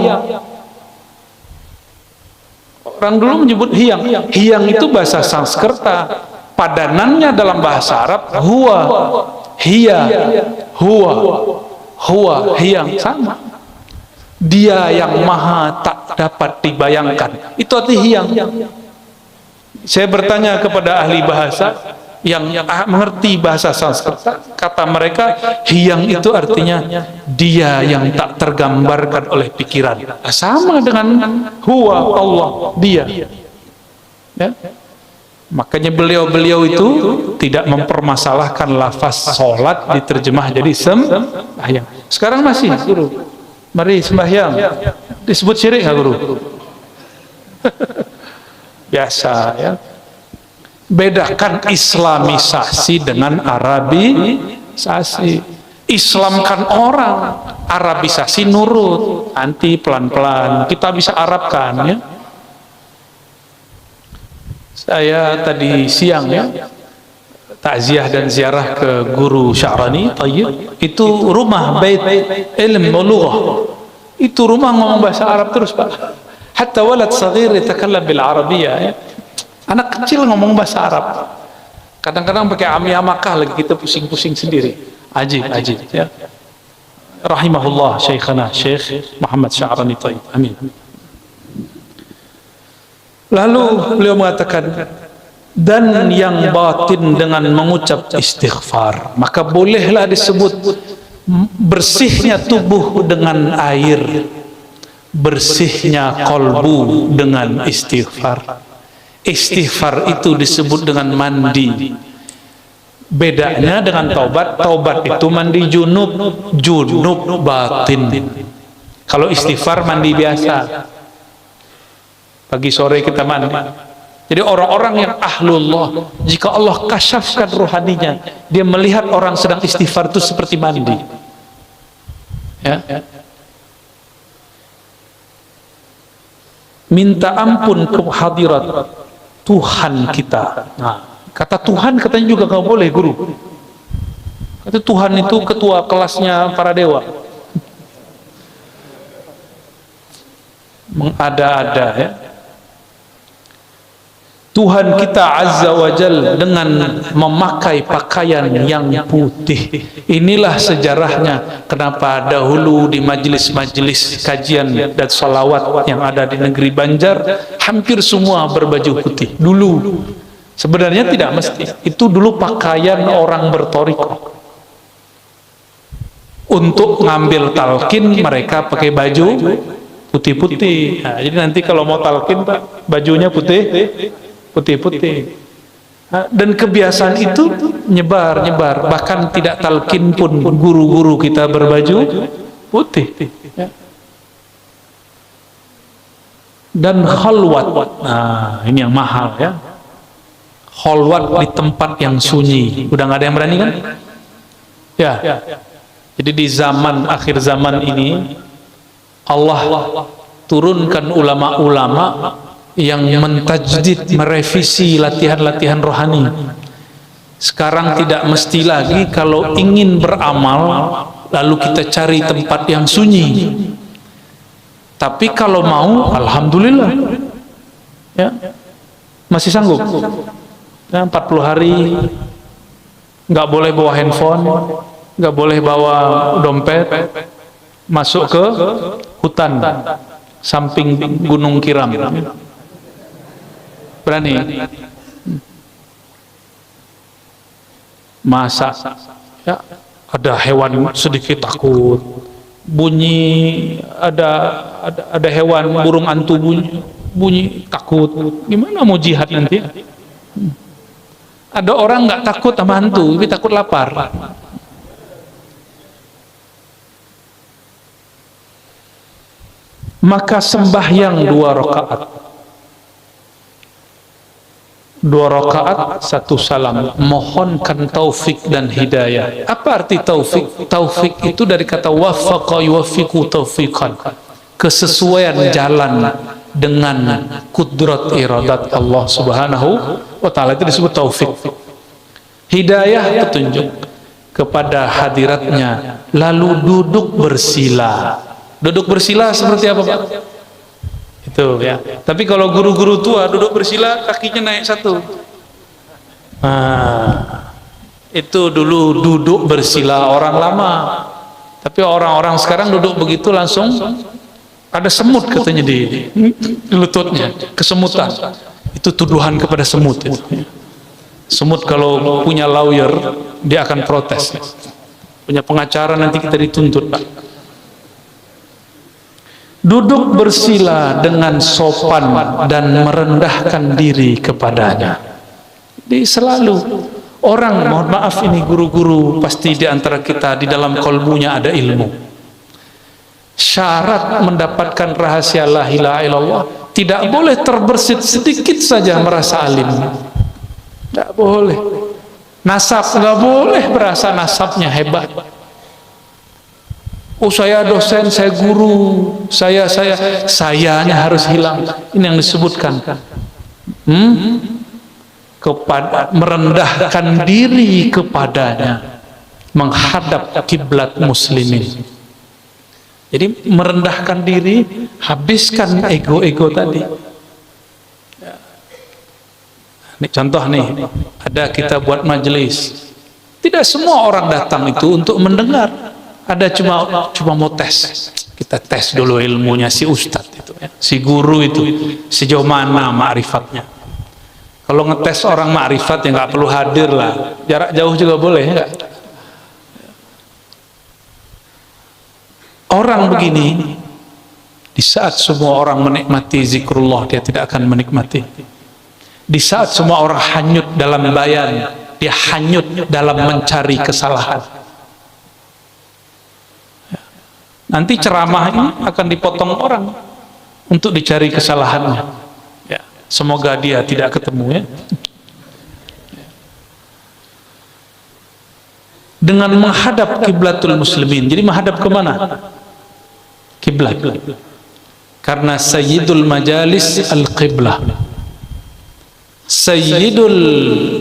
Orang dulu menyebut hiyang. Hiyang itu bahasa Sanskerta. Padanannya dalam bahasa Arab huwa, hiya, huwa, hiyang, sama. Dia yang maha tak dapat dibayangkan. Itu arti hiyang. Saya bertanya kepada ahli bahasa yang mengerti bahasa Sanskerta, kata mereka hiyang itu artinya dia yang tak tergambarkan oleh pikiran. Sama dengan huwa, Allah, dia ya? Makanya beliau itu tidak mempermasalahkan lafaz sholat diterjemah jadi sembahyang. Sekarang masih guru, mari sembahyang disebut syirik nggak guru? Biasa ya. Bedakan islamisasi dengan arabisasi. Islamkan orang, arabisasi nurut, nanti pelan-pelan kita bisa Arabkan ya. Saya tadi siang ya takziah dan ziarah ke guru Sya'rani Tayyib, itu rumah bait ilm lughah, itu rumah ngomong bahasa Arab terus Pak, hatta walad saghir yatakallam bil arabiyyah ya. Anak kecil ngomong bahasa Arab. Kadang-kadang pakai amiyah Makkah lagi kita pusing-pusing sendiri. Ajib ya. Rahimahullah Syekhana Syekh Muhammad Sya'rani Tayyib. Amin. Lalu beliau mengatakan, dan yang batin dengan mengucap istighfar, maka bolehlah disebut bersihnya tubuh dengan air, bersihnya kolbu dengan istighfar. Istighfar itu disebut dengan mandi. Bedanya dengan taubat, taubat itu mandi junub batin. Kalau istighfar mandi biasa, pagi sore kita mandi. Jadi orang-orang yang ahlullah, jika Allah kasyafkan rohaninya, dia melihat orang sedang istighfar itu seperti mandi ya. Minta ampun ke hadirat Tuhan kita. Nah, kata Tuhan katanya juga nggak boleh guru. Kata Tuhan itu ketua kelasnya para dewa. Mengada-ada ya. Tuhan kita Azza wa Jal dengan memakai pakaian yang putih. Inilah sejarahnya kenapa dahulu di majelis-majelis kajian dan salawat yang ada di negeri Banjar hampir semua berbaju putih. Dulu sebenarnya tidak mesti. Itu dulu pakaian orang bertoriko. Untuk ngambil talqin mereka pakai baju putih-putih. Nah, jadi nanti kalau mau talqin Pak, bajunya putih-putih. Dan kebiasaan itu nyebar, bahkan tidak talqin pun guru-guru kita berbaju putih ya. Dan khalwat, nah ini yang mahal ya, khalwat di tempat yang sunyi. Udah nggak ada yang berani kan ya. Jadi di zaman akhir zaman ini Allah turunkan ulama-ulama yang mentajdid, merevisi latihan-latihan rohani. Sekarang tidak mesti lagi kalau ingin beramal lalu kita cari tempat yang sunyi. Tapi kalau mau, alhamdulillah, ya, masih sanggup. Ya, 40 hari, nggak boleh bawa handphone, nggak boleh bawa dompet, masuk ke hutan samping Gunung Kiram. Berani? Masa? Ya, ada hewan sedikit takut. Bunyi ada hewan burung hantu bunyi takut. Gimana mau jihad nanti? Ada orang nggak takut sama hantu, tapi takut lapar. Maka sembahyang 2 rakaat. 2 rakaat 1 salam, mohonkan taufik dan hidayah. Apa arti taufik? Taufik itu dari kata waffaqa yuwaffiqu taufiqan, kesesuaian jalan dengan kudrat iradat Allah Subhanahu wa taala, itu disebut taufik. Hidayah, petunjuk kepada hadiratnya, lalu duduk bersila. Duduk bersila seperti apa, Pak? Itu ya. Tapi kalau guru-guru tua duduk bersila kakinya naik 1. Itu dulu duduk bersila orang lama. Tapi orang-orang sekarang duduk begitu langsung ada semut katanya di lututnya, kesemutan. Itu tuduhan kepada semut. Semut kalau punya lawyer dia akan protes. Punya pengacara nanti kita dituntut, Pak. Duduk bersila dengan sopan dan merendahkan diri kepadanya. Jadi selalu orang, mohon maaf ini guru-guru, pasti di antara kita di dalam kolbunya ada ilmu. Syarat mendapatkan rahasia la ilaha illallah, tidak boleh terbersit sedikit saja merasa alim. Tidak boleh. Nasab, nggak boleh berasa nasabnya hebat. Oh, saya dosen, saya guru, sayanya harus hilang. Ini yang disebutkan. Kepada merendahkan diri kepadanya, menghadap kiblat muslimin. Jadi merendahkan diri, habiskan ego-ego tadi. Ini contoh nih, ada kita buat majelis. Tidak semua orang datang itu untuk mendengar. Ada cuma mau tes. Kita tes dulu ilmunya si ustadz itu, ya. Si guru itu sejauh mana ma'rifatnya. Kalau ngetes orang ma'rifat ya nggak perlu hadir lah, jarak jauh juga boleh, ya. Orang begini, di saat semua orang menikmati zikrullah, dia tidak akan menikmati. Di saat semua orang hanyut dalam bayan, dia hanyut dalam mencari kesalahan. Nanti ceramah ini akan dipotong orang untuk dicari kesalahannya. Ya, semoga dia tidak ketemu, ya. Dengan menghadap kiblatul muslimin. Jadi menghadap kemana? Kiblat. Karena sayyidul majalis al-qiblah. Sayyidul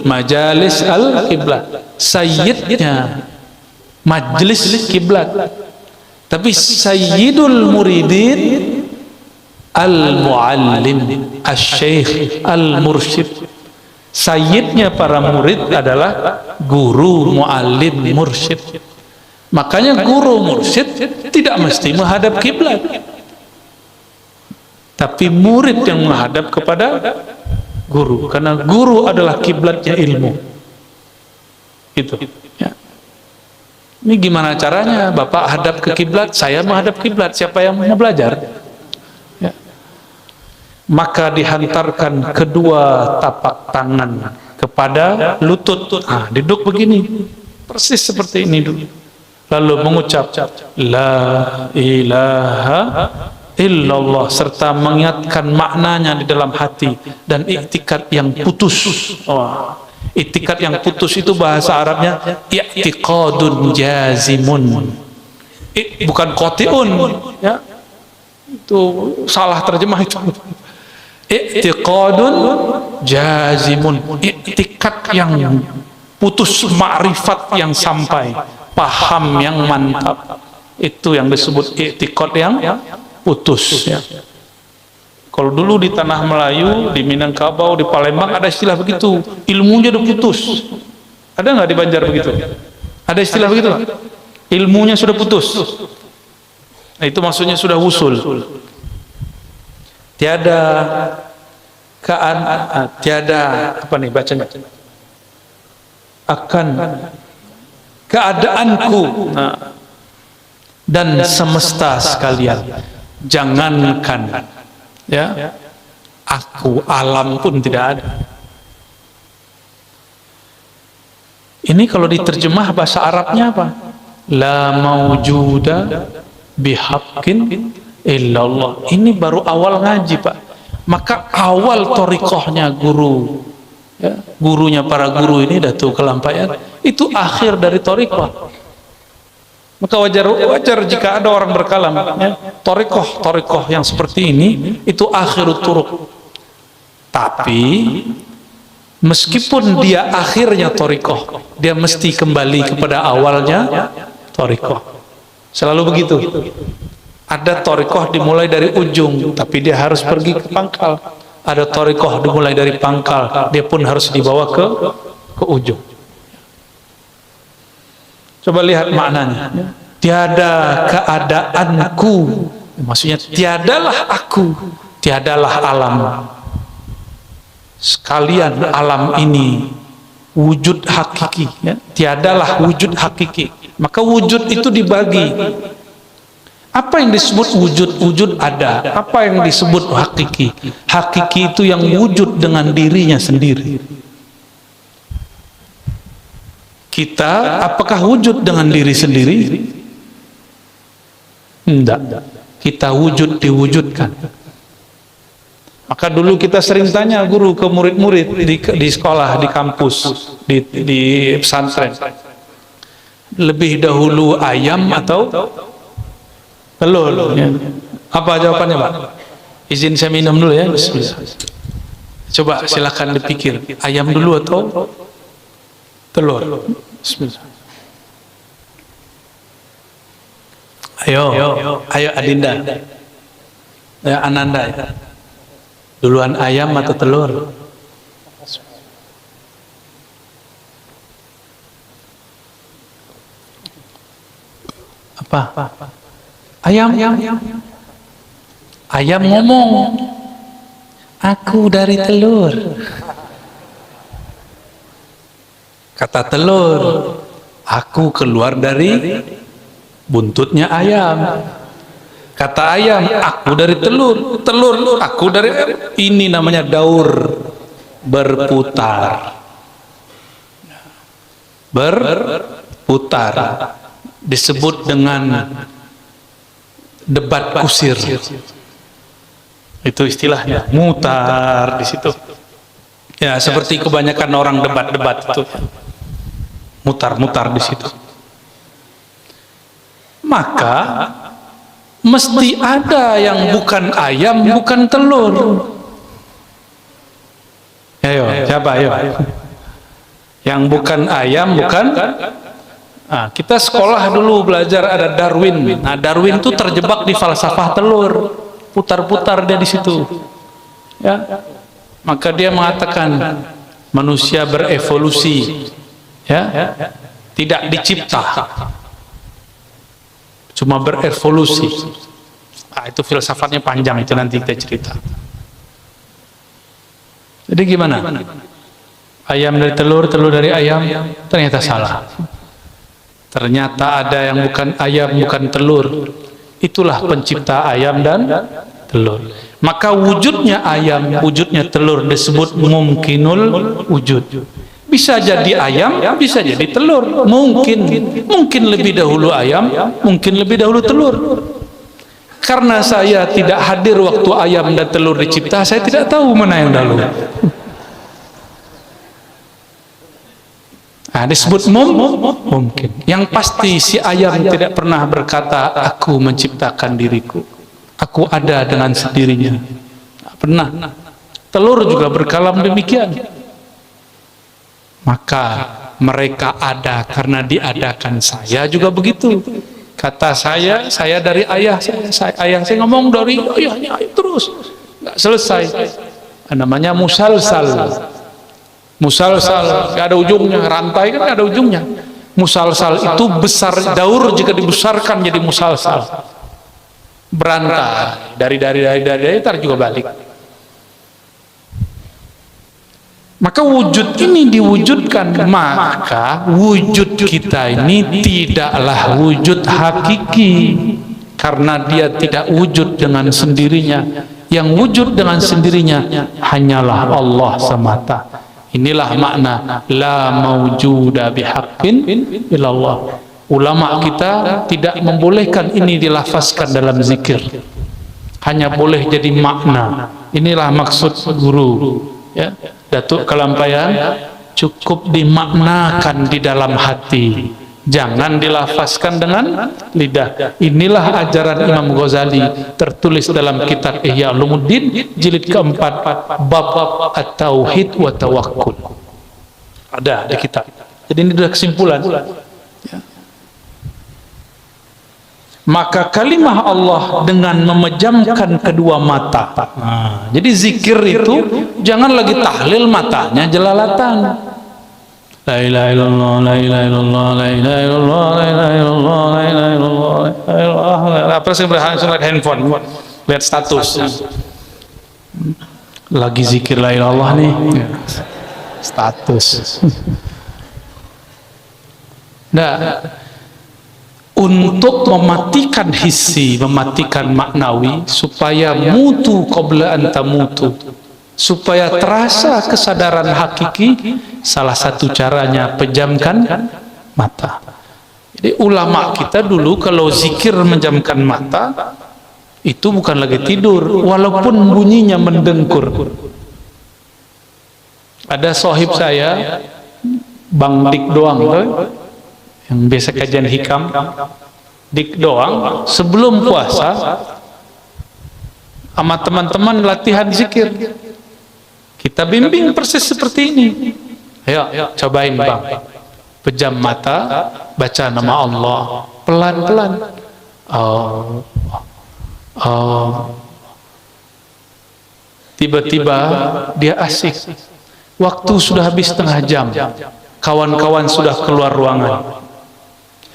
majalis al-qiblah. Sayyidnya majlis kiblat. Tapi sayyidul muridin al-muallim, al-syekh, al-mursyid. Sayyidnya para murid adalah guru, muallim, mursyid. Makanya guru mursyid tidak mesti menghadap kiblat. Tapi murid yang menghadap kepada guru, karena guru adalah kiblatnya ilmu. Itu. Ya. Ini gimana caranya? Bapak hadap ke kiblat, saya menghadap kiblat. Siapa yang mau belajar? Ya. Maka dihantarkan kedua tapak tangan kepada lutut. Duduk begini, persis seperti ini dulu. Lalu mengucap la ilaha illallah, serta mengingatkan maknanya di dalam hati dan iktikad yang putus. Iktikad yang putus itu bahasa Arabnya i'tiqadun jazimun. Bukan qati'un, ya. Itu salah terjemah itu. I'tiqadun jazimun, i'tikad yang putus, ma'rifat yang sampai, paham yang mantap. Itu yang disebut i'tikad yang putus, ya. Kalau dulu di tanah Melayu, di Minangkabau, di Palembang ada istilah begitu, ilmunya udah putus. Ada nggak di Banjar begitu? Ada istilah begitu? Ilmunya sudah putus. Nah, itu maksudnya sudah wusul. Tiada tiada apa nih bacanya? Akan keadaanku, nah, dan semesta sekalian. Jangankan, ya, aku, alam pun tidak ada. Ini kalau diterjemah bahasa Arabnya apa? La maujuda bihaqqin illallah. Ini baru awal ngaji, Pak. Maka awal torikohnya guru, ya, gurunya para guru ini Datuk Kelampaian, itu akhir dari torikoh. Maka wajar jika ada orang berkalam, ya, torikoh yang seperti ini itu akhirut turuk. Tapi meskipun dia akhirnya torikoh, dia mesti kembali kepada awalnya torikoh. Selalu begitu. Ada torikoh dimulai dari ujung, tapi dia harus pergi ke pangkal. Ada torikoh dimulai dari pangkal, dia pun harus dibawa ke ujung. Coba lihat maknanya. Tiada keadaanku, maksudnya tiadalah aku, tiadalah alam. Sekalian alam ini wujud hakiki, ya. Tiadalah wujud hakiki. Maka wujud itu dibagi. Apa yang disebut wujud? Wujud ada. Apa yang disebut hakiki? Hakiki itu yang wujud dengan dirinya sendiri. Kita apakah wujud dengan diri sendiri? Tidak. Kita wujud diwujudkan. Maka dulu kita sering tanya guru ke murid-murid di sekolah, di kampus, di pesantren. Lebih dahulu ayam atau telur? Ya. Apa jawabannya, Pak? Izin saya minum dulu ya. Bismillah. Coba silakan dipikir. Ayam dulu atau telur? Bismillah. Ayo Adinda. Ya, Ananda. Ya. Duluan ayam atau telur? Apa? Ayam. Ayam ngomong, aku dari telur. Kata telur, aku keluar dari buntutnya ayam. Kata ayam, aku dari telur. Telur, aku dari ini namanya daur, berputar. Berputar disebut dengan debat kusir. Itu istilahnya, mutar di situ. Ya, seperti kebanyakan orang debat-debat itu. Mutar-mutar di situ. Maka mesti ada yang bukan ayam, bukan telur. Ayo, siapa ayo? Yang bukan ayam, bukan. Nah, kita sekolah dulu belajar ada Darwin. Nah, Darwin itu terjebak di falsafah telur, putar-putar dia di situ. Ya, maka dia mengatakan manusia berevolusi, ya, tidak dicipta, cuma berevolusi. Nah, itu filsafatnya panjang, itu nanti kita cerita. Jadi gimana? Ayam dari telur, telur dari ayam? Ternyata salah. Ternyata ada yang bukan ayam, bukan telur. Itulah pencipta ayam dan telur. Maka wujudnya ayam, wujudnya telur disebut mumkinul wujud. Bisa jadi ayam, bisa jadi telur. Mungkin lebih dahulu ayam, mungkin lebih dahulu telur. Karena saya tidak hadir waktu ayam dan telur dicipta, saya tidak tahu mana yang dahulu. Nah, disebut mungkin. Yang pasti si ayam tidak pernah berkata, aku menciptakan diriku, aku ada dengan sendirinya. Tidak pernah. telur juga berkalam demikian. Maka mereka ada karena diadakan. Saya juga begitu. Kata saya dari ayah saya. Ayah saya ngomong dari ayahnya terus, nggak selesai. Namanya musalsal. Musalsal, nggak ada ujungnya. Rantai kan nggak ada ujungnya. Musalsal itu besar, daur jika dibesarkan jadi musalsal. Berantai dari tar juga balik. Maka wujud ini diwujudkan, maka wujud kita ini tidaklah wujud hakiki karena dia tidak wujud dengan sendirinya. Yang wujud dengan sendirinya hanyalah Allah semata. Inilah makna la maujuda bihaqqin illallah. Ulama kita tidak membolehkan ini dilafazkan dalam zikir, hanya boleh jadi makna. Inilah maksud guru, ya, Datuk Kalampayan, cukup dimaknakan di dalam hati, jangan dilafazkan dengan lidah. Inilah ajaran Imam Ghazali tertulis dalam kitab Ihya Ulumuddin jilid keempat, bab at-tauhid wa tawakkul, ada di kitab. Jadi ini sudah kesimpulan. Maka kalimah Allah dengan memejamkan kedua mata. Jadi zikir itu jangan lagi tahlil matanya jelalatan. La ilaha illallah, la ilaha illallah, la ilaha illallah, la ilaha illallah, la ilaha illallah, la ilaha illallah. Apa sih langsung lihat handphone, lihat status. Lagi zikir la ilaha illallah nih. Status. Nah, untuk mematikan hissi, mematikan maknawi, supaya mutu qabla an tamutu, supaya terasa kesadaran hakiki, salah satu caranya pejamkan mata. Jadi ulama kita dulu kalau zikir menjamkan mata, itu bukan lagi tidur, walaupun bunyinya mendengkur. Ada sahib saya, Bang Dik Doang, yang biasa kajian hikam, Dik Doang, sebelum puasa sama teman-teman latihan zikir, kita bimbing persis seperti ini. Ayo cobain Bang, pejam mata, baca nama Allah pelan-pelan. Tiba-tiba dia asik, waktu sudah habis setengah jam, kawan-kawan sudah keluar ruangan,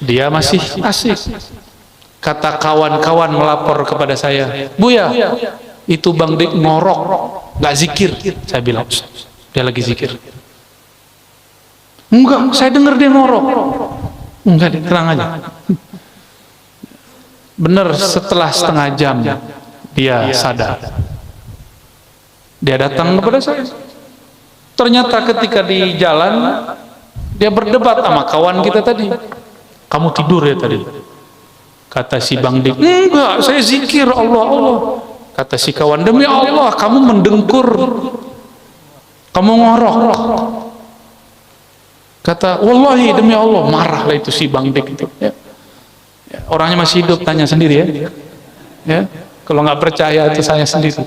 dia masih asik. Kata kawan-kawan melapor kepada saya, Buya, itu Bang Dik ngorok, nggak zikir. Saya bilang, dia lagi zikir. Enggak, saya dengar dia ngorok. Enggak, tenang aja. Benar, setelah setengah jam dia sadar. Dia datang kepada saya. Ternyata ketika di jalan dia berdebat sama kawan kita tadi. Kamu tidur ya tadi? Kata si Bang Dik, enggak, saya zikir Allah Allah. Kata si kawan, demi Allah kamu mendengkur, kamu ngorok. Kata, wallahi demi Allah. Marahlah itu si Bang Dik itu, ya. Orangnya masih hidup, tanya sendiri ya. Kalau nggak percaya itu saya sendiri.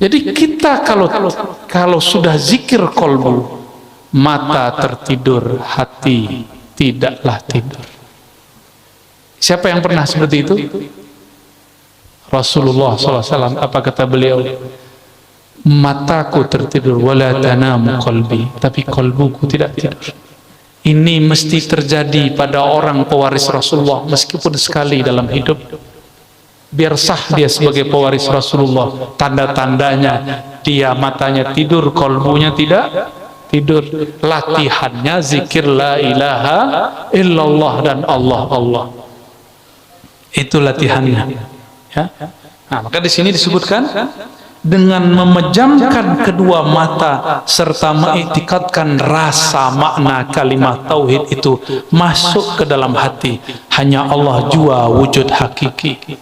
Jadi kita kalau sudah zikir kolbu, mata tertidur, hati tidaklah tidur. Siapa yang pernah seperti itu? Rasulullah SAW. Apa kata beliau? Mataku tertidur, wala tanamu qalbi, tapi kolbuku tidak tidur. Ini mesti terjadi pada orang pewaris Rasulullah, meskipun sekali dalam hidup. Biar sah dia sebagai pewaris Rasulullah. Tanda-tandanya dia matanya tidur, kolbunya tidak tidur. Latihannya zikir la ilaha illallah dan Allah Allah. Itu latihannya. Ya. Nah, maka di sini disebutkan dengan memejamkan kedua mata serta mengiktikadkan rasa makna kalimat tauhid itu masuk ke dalam hati. Hanya Allah jua wujud hakiki.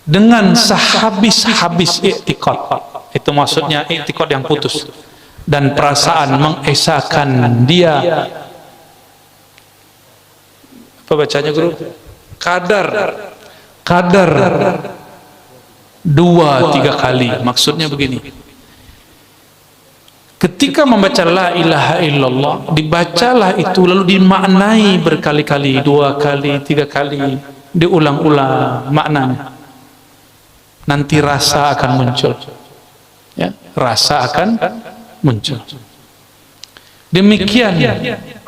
Dengan sehabis-habis iktikad, itu maksudnya iktikad yang putus, dan perasaan mengesahkan dia, apa bacanya guru? Kadar 2-3 kali. Maksudnya begini, ketika membaca la ilaha illallah, dibacalah itu lalu dimaknai berkali-kali, 2 kali, 3 kali, diulang-ulang maknanya. Nanti rasa akan muncul, ya, rasa akan muncul. Demikian,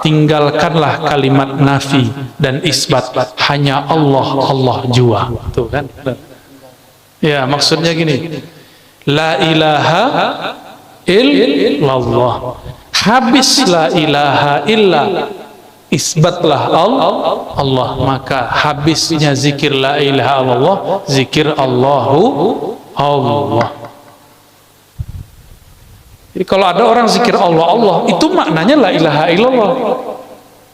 tinggalkanlah kalimat nafi dan isbat, hanya Allah, Allah jua. Tuh kan? Ya, maksudnya gini, la ilaha illallah, habis la ilaha illa, isbatlah Allah, maka habisnya zikir la ilaha illallah, zikir Allahu Allah. Jadi kalau ada orang zikir Allah Allah, itu maknanya la ilaha illallah,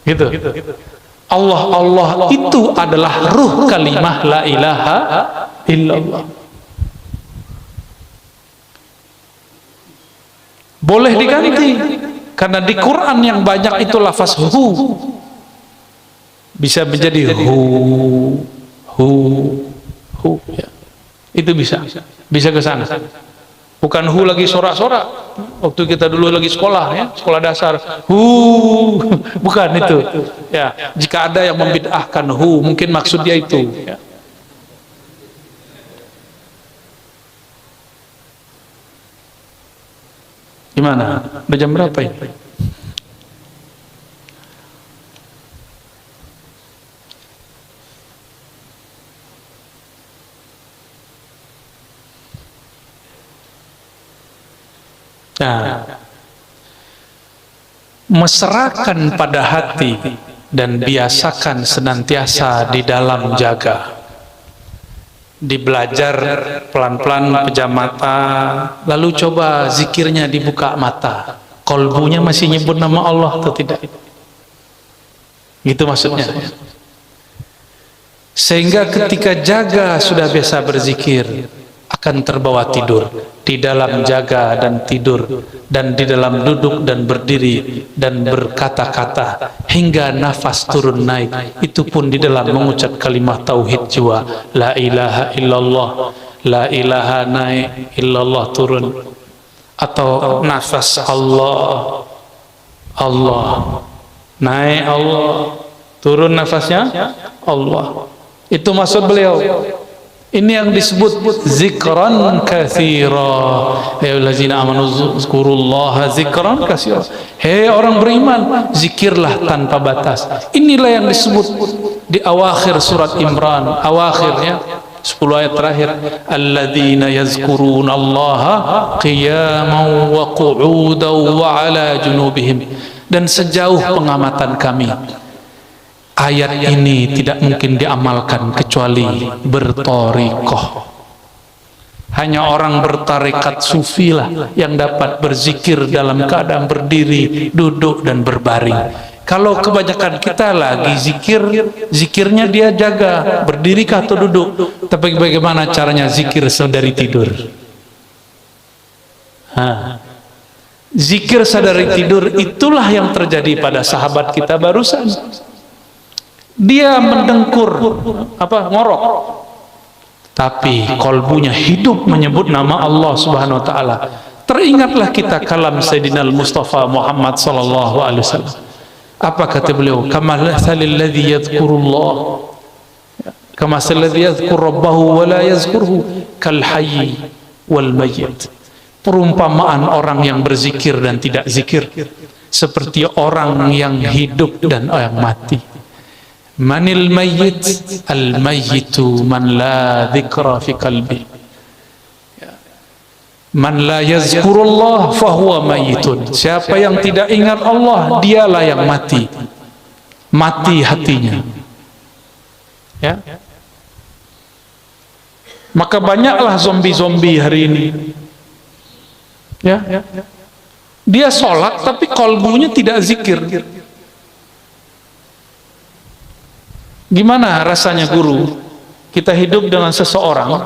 gitu. Allah Allah itu adalah ruh kalimah la ilaha illallah. Boleh diganti, karena di Quran yang banyak itu lafaz hu, bisa menjadi hu, ya. Itu bisa ke sana. Bukan hu lagi sorak-sorak. Waktu kita dulu lagi sekolah, ya, sekolah dasar, hu, bukan itu. Ya, jika ada yang membid'ahkan hu, mungkin maksud dia itu. Ya. Gimana? Udah jam berapa ini? Nah, mesrakan pada hati dan biasakan senantiasa di dalam jaga. Dibelajar pelan-pelan pejam mata, lalu coba zikirnya dibuka mata, kolbunya masih nyebut nama Allah atau tidak, gitu maksudnya. Sehingga ketika jaga sudah biasa berzikir, akan terbawa tidur di dalam jaga dan tidur, dan di dalam duduk dan berdiri dan berkata-kata hingga nafas turun naik, itu pun di dalam mengucap kalimat tauhid jiwa, la ilaha illallah, la ilaha naik, illallah turun, atau nafas Allah Allah naik, Allah turun, nafasnya Allah. Itu maksud beliau. Ini yang disebut zikran katsira. Ya allazina amanu zkurullaha zikran katsira. Hei orang beriman, zikirlah tanpa batas. Inilah yang disebut di awakhir surat Imran, awakhirnya 10 ayat terakhir, alladzina yazkurunallaha qiyaman wa qu'udan wa ala junubihim. Dan sejauh pengamatan kami, ayat ini tidak mungkin diamalkan kecuali bertorikoh. Hanya orang bertarekat sufi lah yang dapat berzikir dalam keadaan berdiri, duduk dan berbaring. Kalau kebanyakan kita lagi zikir, zikirnya dia jaga berdiri kah atau duduk. Tapi bagaimana caranya zikir sadari tidur? Zikir sadari tidur itulah yang terjadi pada sahabat kita barusan. Dia mendengkur, ngorok, tapi kolbunya hidup menyebut nama Allah Subhanahu Wa Taala. Teringatlah kita kalam Sayyidina Mustafa Muhammad Sallallahu Alaihi Wasallam. Apa kata beliau? Kamathalil ladzi yadhkurullah, kamathalil ladzi yadhkur rabbahu wa la yazkurhu, kal hayy wal mayyit. Perumpamaan orang yang berzikir dan tidak zikir seperti orang yang hidup dan yang mati. Manil mayyit, al mayyitu man la dzikra fi qalbi, man la yazkurullah fahuwa mayyitun. Siapa yang tidak ingat Allah, dialah yang mati, mati hatinya, ya. Maka banyaklah zombie-zombie hari ini, ya. Dia sholat tapi kolbunya tidak zikir. Gimana rasanya guru? Kita hidup dengan seseorang,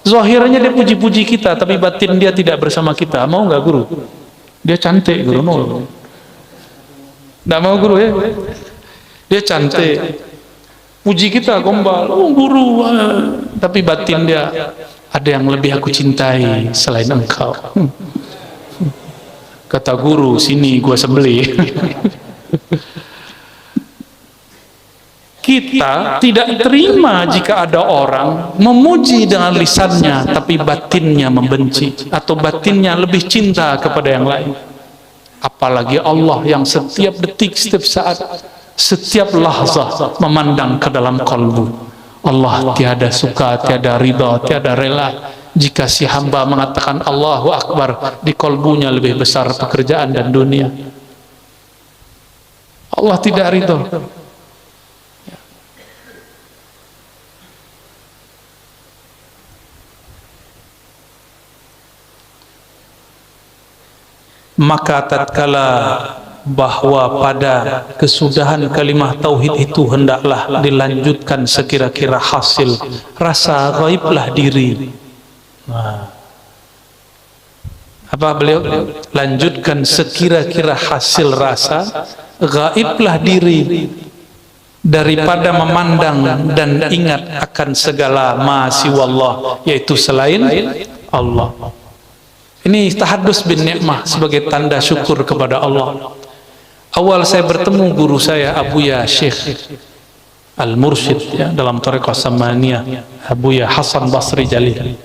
zahirnya dia puji-puji kita, tapi batin dia tidak bersama kita. Mau nggak guru? Dia cantik guru, mau? Nggak mau guru ya? Dia cantik, puji kita gombal, oh guru, tapi batin dia ada yang lebih aku cintai selain engkau. Kata guru, sini gua sembelih. Kita tidak terima jika ada orang memuji dengan lisannya tapi batinnya membenci, atau batinnya lebih cinta kepada yang lain. Apalagi Allah yang setiap detik, setiap saat, setiap lahzah memandang ke dalam kalbu. Allah tiada suka, tiada ridha, tiada rela jika si hamba mengatakan Allahu Akbar, di kalbunya lebih besar pekerjaan dan dunia. Allah tidak ridha. Maka tatkala bahwa pada kesudahan kalimah tauhid itu hendaklah dilanjutkan sekira-kira hasil rasa gaiblah diri. Apa beliau lanjutkan, sekira-kira hasil rasa gaiblah diri daripada memandang dan ingat akan segala ma siwallah, yaitu selain Allah. Ini tahadus bin ni'mah sebagai tanda syukur kepada Allah. Awal saya bertemu guru saya Abuya Syekh Al-Mursyid, ya, dalam Thariqah Samaniyah, Abuya Hasan Basri Jalil.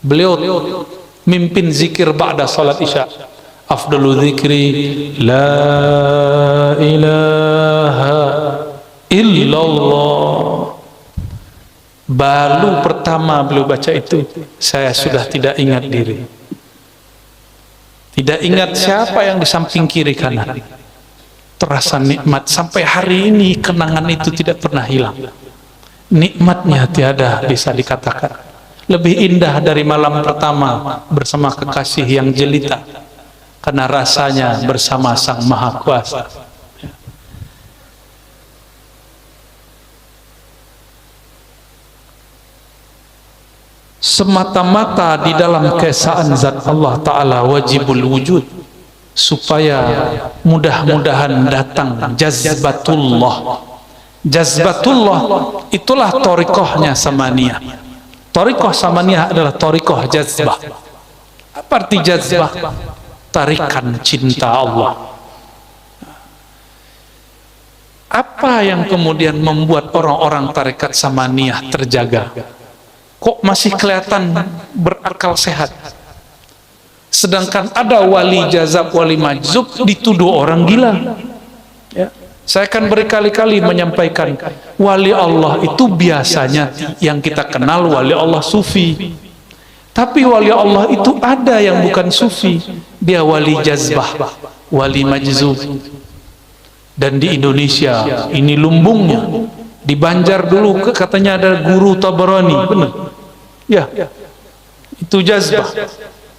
Beliau mimpin zikir ba'da salat isya. Afdalu zikri la ilaha illallah. Baru pertama beliau baca itu, saya sudah tidak ingat diri. Tidak ingat siapa yang di samping kiri kanan. Terasa nikmat sampai hari ini, kenangan itu tidak pernah hilang. Nikmatnya tiada bisa dikatakan. Lebih indah dari malam pertama bersama kekasih yang jelita, karena rasanya bersama Sang Maha Kuasa. Semata-mata di dalam keesaan zat Allah Ta'ala wajibul wujud, supaya mudah-mudahan datang jazbatullah. Jazbatullah itulah thariqahnya Samaniyah. Thariqah Samaniyah adalah thariqah jazbah. Apa arti jazbah? Tarikan cinta Allah. Apa yang kemudian membuat orang-orang tarekat Samaniyah terjaga? Kok masih kelihatan berakal sehat? Sedangkan ada wali jazab, wali majzub dituduh orang gila. Ya. Saya akan berkali-kali menyampaikan, wali Allah itu biasanya yang kita kenal wali Allah sufi. Tapi wali Allah itu ada yang bukan sufi, dia wali jazbah, wali majzub. Dan di Indonesia ini lumbungnya. Di Banjar dulu katanya ada guru Tabarani, benar? Ya, itu jazbah.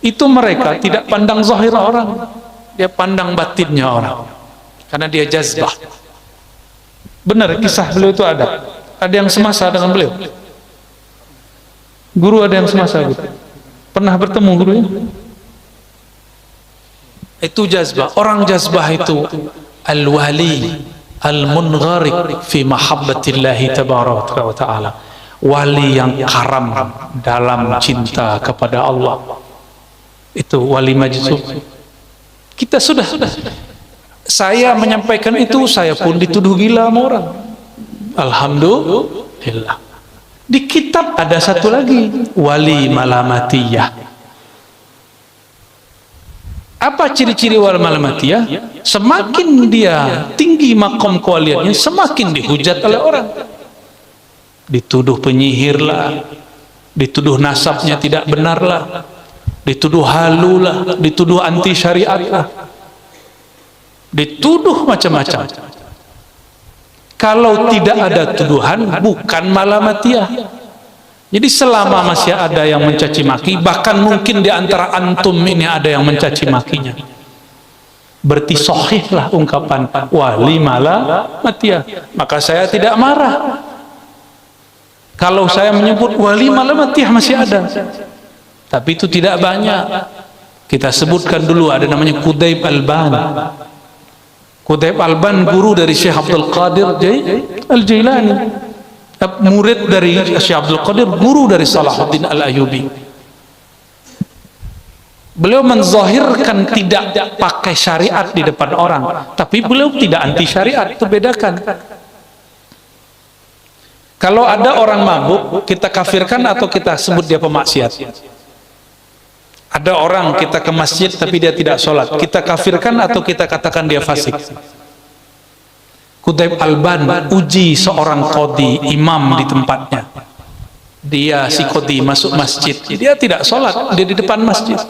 Itu mereka tidak pandang zahir orang, dia pandang batinnya orang, karena dia jazbah. Benar, kisah beliau itu ada. Ada yang semasa dengan beliau. Guru ada yang semasa gitu. Pernah bertemu gurunya? Itu jazbah. Orang jazbah itu al-wali al-mungharik fi mahabbatillahi tabaraka wa ta'ala, wali yang karam dalam cinta kepada Allah. Itu wali majzub. Kita sudah saya menyampaikan itu, saya pun dituduh gila sama orang. Alhamdulillah. Di kitab ada satu lagi, wali malamatiyah. Apa ciri-ciri wal malamatiyah? Semakin dia tinggi makom kewaliannya, semakin dihujat oleh orang. Dituduh penyihir lah, dituduh nasabnya tidak benar lah, dituduh halu lah, dituduh anti syariat lah, dituduh macam-macam. Kalau tidak ada tuduhan, bukan malamatiyah. Jadi selama masih ada yang mencaci maki, bahkan mungkin di antara antum ini ada yang mencaci makinya, berarti sahihlah ungkapan wali malamatiyah. Maka saya tidak marah kalau saya menyebut wali malamatiyah masih ada, tapi itu tidak banyak. Kita sebutkan dulu, ada namanya Qudayb Alban. Qudayb Alban guru dari Syekh Abdul Qadir Al-Jailani, murid dari Syekh Abdul Qadir, guru dari Salahuddin Al-Ayyubi. Beliau menzahirkan tidak pakai syariat di depan orang, tapi beliau tidak anti syariat. Itu bedakan. Kalau ada orang mabuk, kita kafirkan atau kita sebut dia pemaksiat? Ada orang kita ke masjid tapi dia tidak sholat, kita kafirkan atau kita katakan dia fasik? Qutaib Alban uji seorang qadhi, imam di tempatnya. Dia si qadhi masuk masjid, dia tidak sholat, dia di depan masjid.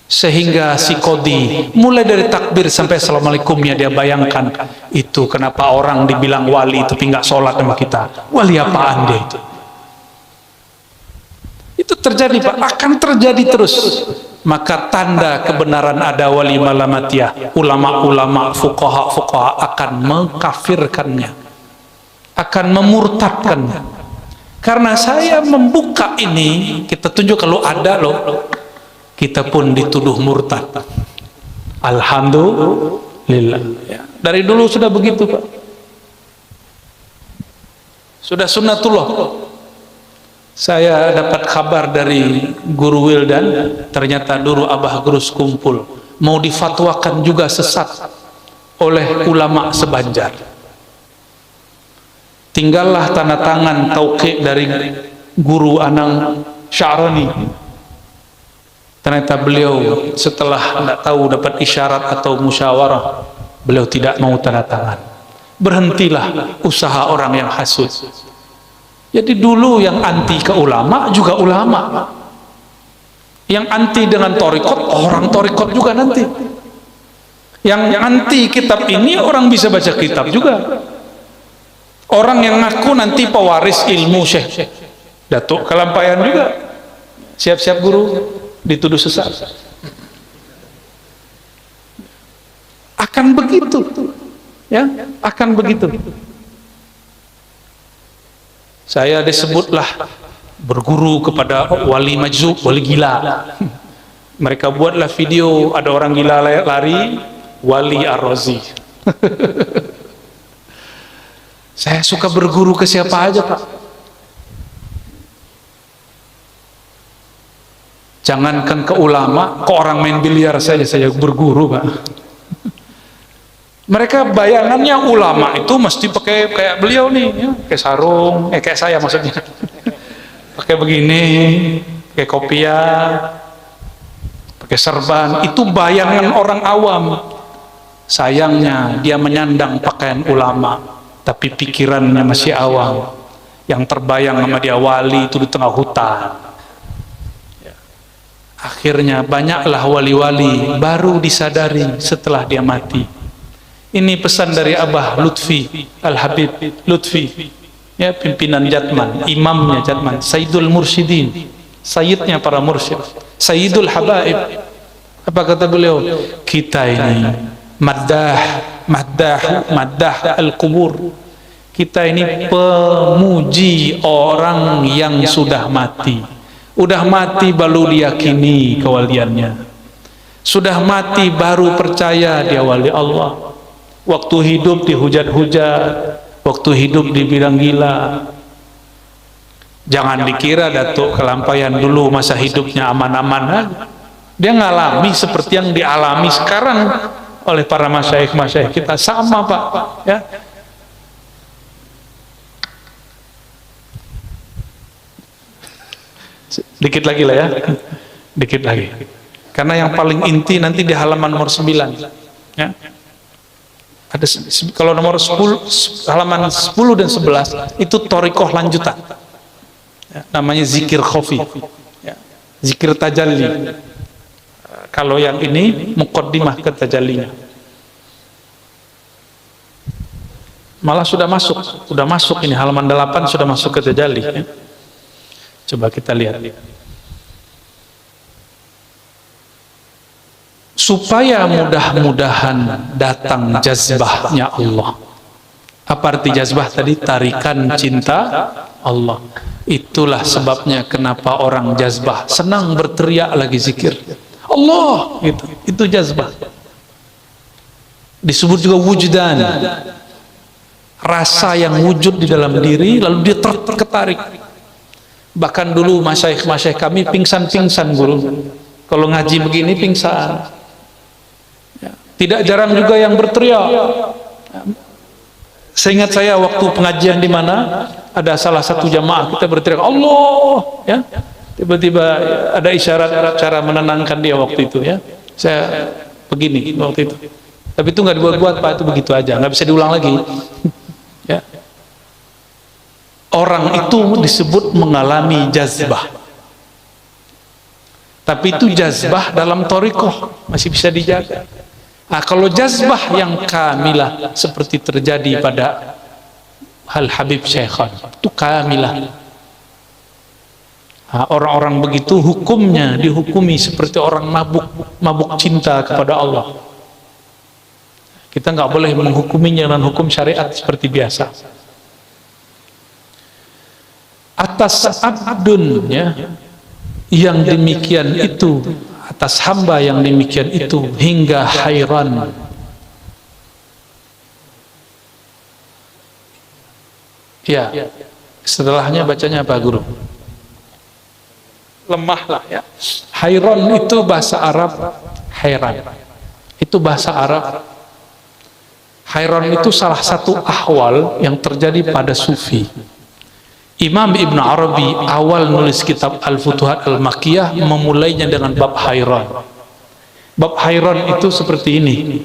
Sehingga si qadhi mulai dari takbir sampai assalamualaikumnya dia bayangkan, itu kenapa orang dibilang wali tapi nggak sholat sama kita? Wali apaan dia itu? Itu terjadi Pak, akan terjadi terus. Maka tanda kebenaran ada wali malamatiyah, ulama-ulama fuqaha akan mengkafirkannya, akan memurtadkannya. Karena saya membuka ini, kita tunjuk kalau ada loh, kita pun dituduh murtad. Alhamdulillah ya. Dari dulu sudah begitu Pak, sudah sunnatullah. Saya dapat kabar dari Guru Wildan, ternyata dulu Abah Grus kumpul mau difatwakan juga sesat oleh ulama sebanjar. Tinggallah tanda tangan tauqi dari Guru Anang Sya'rani. Ternyata beliau setelah tidak tahu dapat isyarat atau musyawarah, beliau tidak mau tanda tangan. Berhentilah usaha orang yang hasud. Jadi dulu yang anti ke ulama juga ulama, yang anti dengan torikot orang torikot juga nanti, yang anti kitab ini orang bisa baca kitab juga, orang yang ngaku nanti pewaris ilmu Syekh Datuk Kelampayan juga, siap-siap guru dituduh sesat. Akan begitu ya, akan begitu. Saya disebutlah berguru kepada wali majzub, wali gila. Mereka buatlah video, ada orang gila lari, Wali Ar-Razi. Saya suka berguru ke siapa aja Pak. Jangankan ke ulama, ke orang main biliar saja saya berguru Pak. Mereka bayangannya ulama itu mesti pakai kayak beliau nih, ya, pakai sarung, kayak saya maksudnya, pakai begini, pakai kopiah, pakai serban. Itu bayangan orang awam. Sayangnya dia menyandang pakaian ulama, tapi pikirannya masih awam. Yang terbayang sama dia wali itu di tengah hutan. Akhirnya banyaklah wali-wali baru disadari setelah dia mati. Ini pesan dari Abah Lutfi Al-Habib Lutfi, ya, pimpinan Jatman, imamnya Jatman, Sayyidul Mursyidin, sayyidnya para mursyid, Sayyidul Habaib. Apa kata beliau? Kita ini maddah al-kubur. Kita ini pemuji orang yang sudah mati. Udah mati baru diyakini kewaliannya. Sudah mati baru percaya dia wali Allah. Waktu hidup dihujat-hujat, waktu hidup dibilang gila. Jangan dikira Datuk Kelampayan dulu masa hidupnya aman-aman. Dia ngalami seperti yang dialami sekarang oleh para masyayikh kita, sama Pak, ya. Dikit lagi lah ya, dikit lagi. Karena yang paling inti nanti di halaman nomor 9, ya. Ada kalau nomor 10, halaman 10 dan 11 itu torikoh lanjutan, ya, namanya zikir khofi, ya, zikir tajalli. Kalau yang ini muqaddimah ke tajallinya. Malah sudah masuk ini halaman 8 sudah masuk ke tajalli, ya. Coba kita lihat. Supaya mudah-mudahan datang jazbahnya Allah. Apa arti jazbah tadi? Tarikan cinta Allah. Itulah sebabnya kenapa orang jazbah senang berteriak lagi zikir Allah, gitu. Itu jazbah. Disebut juga wujdan, rasa yang wujud di dalam diri lalu dia tertarik. Bahkan dulu masyaikh kami pingsan-pingsan guru. Kalau ngaji begini pingsan. Tidak jarang juga yang berteriak. Seingat saya waktu pengajian di mana ada salah satu jamaah kita berteriak Allah, ya. Tiba-tiba ada isyarat cara menenangkan dia waktu itu, ya. Saya begini waktu itu. Tapi itu nggak dibuat-buat Pak, itu begitu aja, nggak bisa diulang lagi. Ya. Orang itu disebut mengalami jazbah. Tapi itu jazbah dalam thariqah masih bisa dijaga. Nah, kalau jazbah yang kamilah seperti terjadi pada Hal Habib Syekhan, itu kamilah. Nah, orang-orang begitu hukumnya dihukumi seperti orang mabuk cinta kepada Allah. Kita nggak boleh menghukuminya dengan hukum syariat seperti biasa. Atas abdun, ya, yang demikian itu, atas hamba yang demikian itu hingga hairan. Ya, setelahnya bacanya apa guru? Lemah lah, ya. Hairan itu bahasa Arab, hairan itu bahasa Arab. Hairan itu salah satu ahwal yang terjadi pada sufi. Imam Ibn Arabi awal nulis kitab Al-Futuhat Al-Makkiyah memulainya dengan bab hairan. Bab hairan itu seperti ini.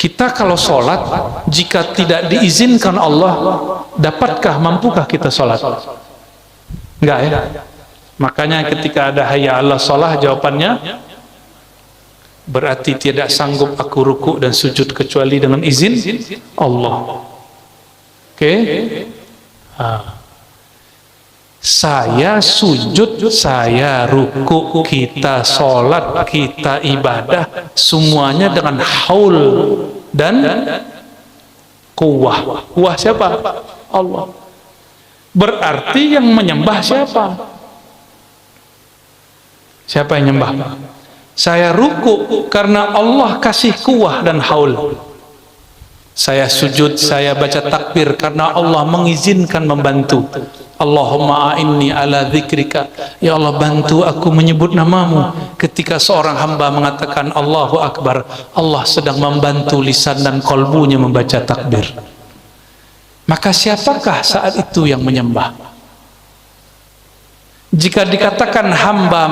Kita kalau sholat, jika tidak diizinkan Allah, dapatkah, mampukah kita sholat? Enggak, ya? Makanya ketika ada hayya 'alas shalah, jawabannya berarti tidak sanggup aku ruku dan sujud kecuali dengan izin Allah. Oke? Saya sujud, saya ruku, kita sholat, kita ibadah, semuanya dengan haul dan kuwah. Kuwah siapa? Allah. Berarti yang menyembah siapa? Siapa yang menyembah? Saya ruku karena Allah kasih kuwah dan haul. Saya sujud, saya baca takbir karena Allah mengizinkan membantu. Allahumma a'inni ala dzikrika, ya Allah bantu aku menyebut namamu. Ketika seorang hamba mengatakan Allahu Akbar, Allah sedang membantu lisan dan kolbunya membaca takbir. Maka siapakah saat itu yang menyembah? Jika dikatakan hamba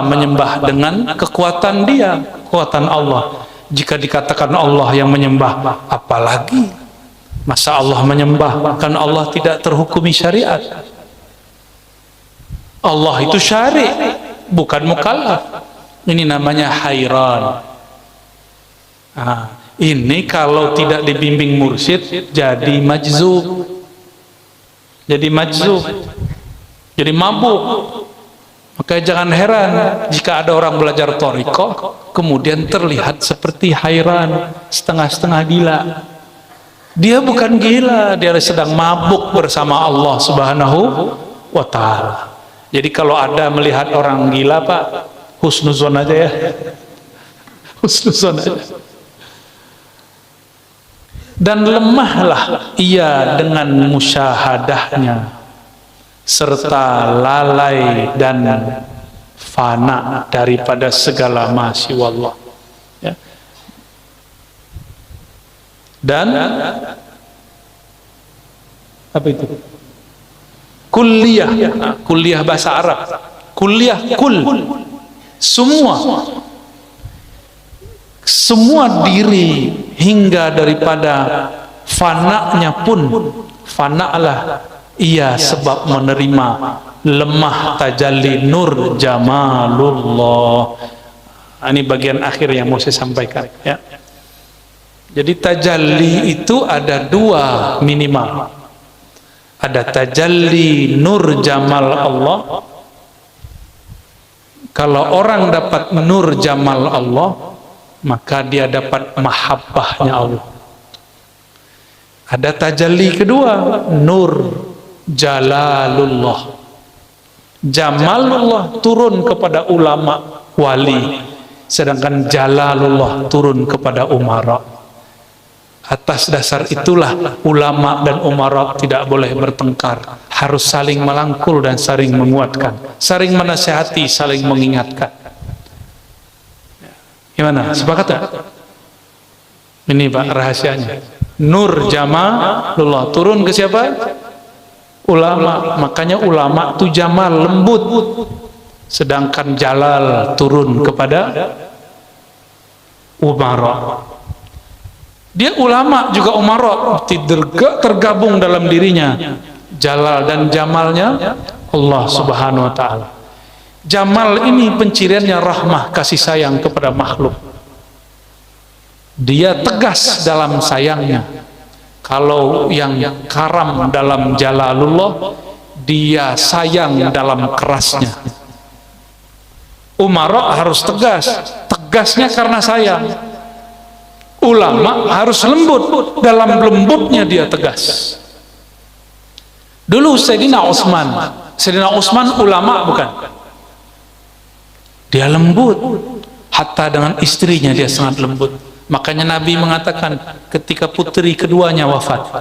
menyembah dengan kekuatan dia, kekuatan Allah. Jika dikatakan Allah yang menyembah, apalagi masa Allah menyembah? Kan Allah tidak terhukumi syariat. Allah itu syari', bukan mukallaf. Ini namanya hairan. Ini kalau tidak dibimbing mursyid jadi majzub, jadi mabuk. Maka jangan heran jika ada orang belajar thariqah kemudian terlihat seperti hairan, setengah-setengah gila. Dia bukan gila, dia sedang mabuk bersama Allah Subhanahu wa ta'ala. Jadi kalau ada melihat orang gila Pak, husnuzon aja ya. Husnuzon aja. Dan lemahlah ia dengan musyahadahnya, serta lalai dan fana daripada segala masiwallah, ya. Dan apa itu? Kulliyah, kulliyah bahasa Arab. Kulliyah, kul, semua diri hingga daripada fana'nya pun, fana'lah ia sebab menerima lemah tajalli nur jamalullah. Ini bagian akhir yang mau saya sampaikan, ya. Jadi tajalli itu ada dua minimal. Ada tajalli nur jamal Allah. Kalau orang dapat nur jamal Allah, maka dia dapat mahabbahnya Allah. Ada tajalli kedua, nur jalalullah. Jamalullah turun kepada ulama wali, sedangkan jalalullah turun kepada umara. Atas dasar itulah ulama dan umara tidak boleh bertengkar, harus saling melangkul dan saling menguatkan, saling menasihati, saling mengingatkan. Gimana? Sepakat tak? Ini Pak rahasianya. Nur jamalullah turun ke siapa? Ulama. Makanya ulama itu jamal, lembut. Sedangkan jalal turun kepada umara. Dia ulama juga umara, tergabung dalam dirinya jalal dan jamalnya Allah Subhanahu wa taala. Jamal ini penciriannya rahmah, kasih sayang kepada makhluk. Dia tegas dalam sayangnya. Kalau yang karam dalam jalalullah, dia sayang dalam kerasnya. Umara harus tegas, tegasnya karena sayang. Ulama harus lembut, dalam lembutnya dia tegas. Dulu Sayyidina Utsman ulama bukan? Dia lembut, hatta dengan istrinya dia sangat lembut. Makanya Nabi mengatakan ketika putri keduanya wafat,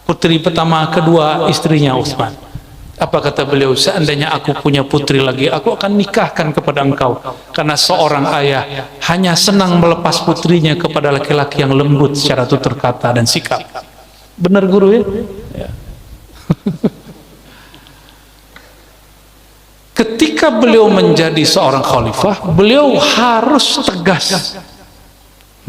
putri pertama, kedua istrinya Utsman, apa kata beliau? Seandainya aku punya putri lagi, aku akan nikahkan kepada engkau, karena seorang ayah hanya senang melepas putrinya kepada laki-laki yang lembut secara tutur kata dan sikap. Benar guru ya? Ya. Ketika beliau menjadi seorang khalifah, beliau harus tegas.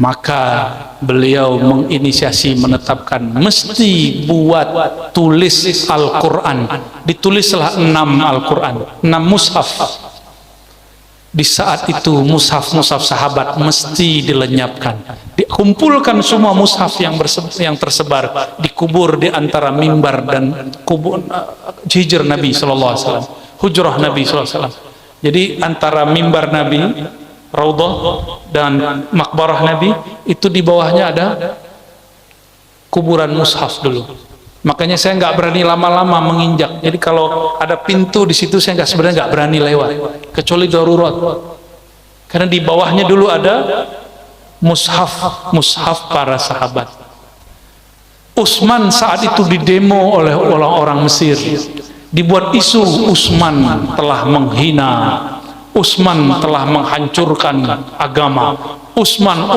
Maka beliau menginisiasi, menetapkan mesti buat tulis Al-Quran. Ditulislah 6 Al-Quran, 6 mushaf. Di saat itu mushaf-mushaf sahabat mesti dilenyapkan, dikumpulkan semua mushaf yang tersebar, dikubur di antara mimbar dan kubur hijr Nabi SAW, hujrah Nabi SAW. Jadi antara mimbar Nabi, Raudhah dan makbarah Nabi itu di bawahnya ada kuburan mushaf dulu. Makanya saya nggak berani lama-lama menginjak. Jadi kalau ada pintu di situ saya sebenarnya nggak berani lewat, kecuali darurat. Karena di bawahnya dulu ada mushaf para sahabat. Utsman saat itu didemo oleh orang-orang Mesir. Dibuat isu Utsman telah menghina, Utsman telah menghancurkan agama, Utsman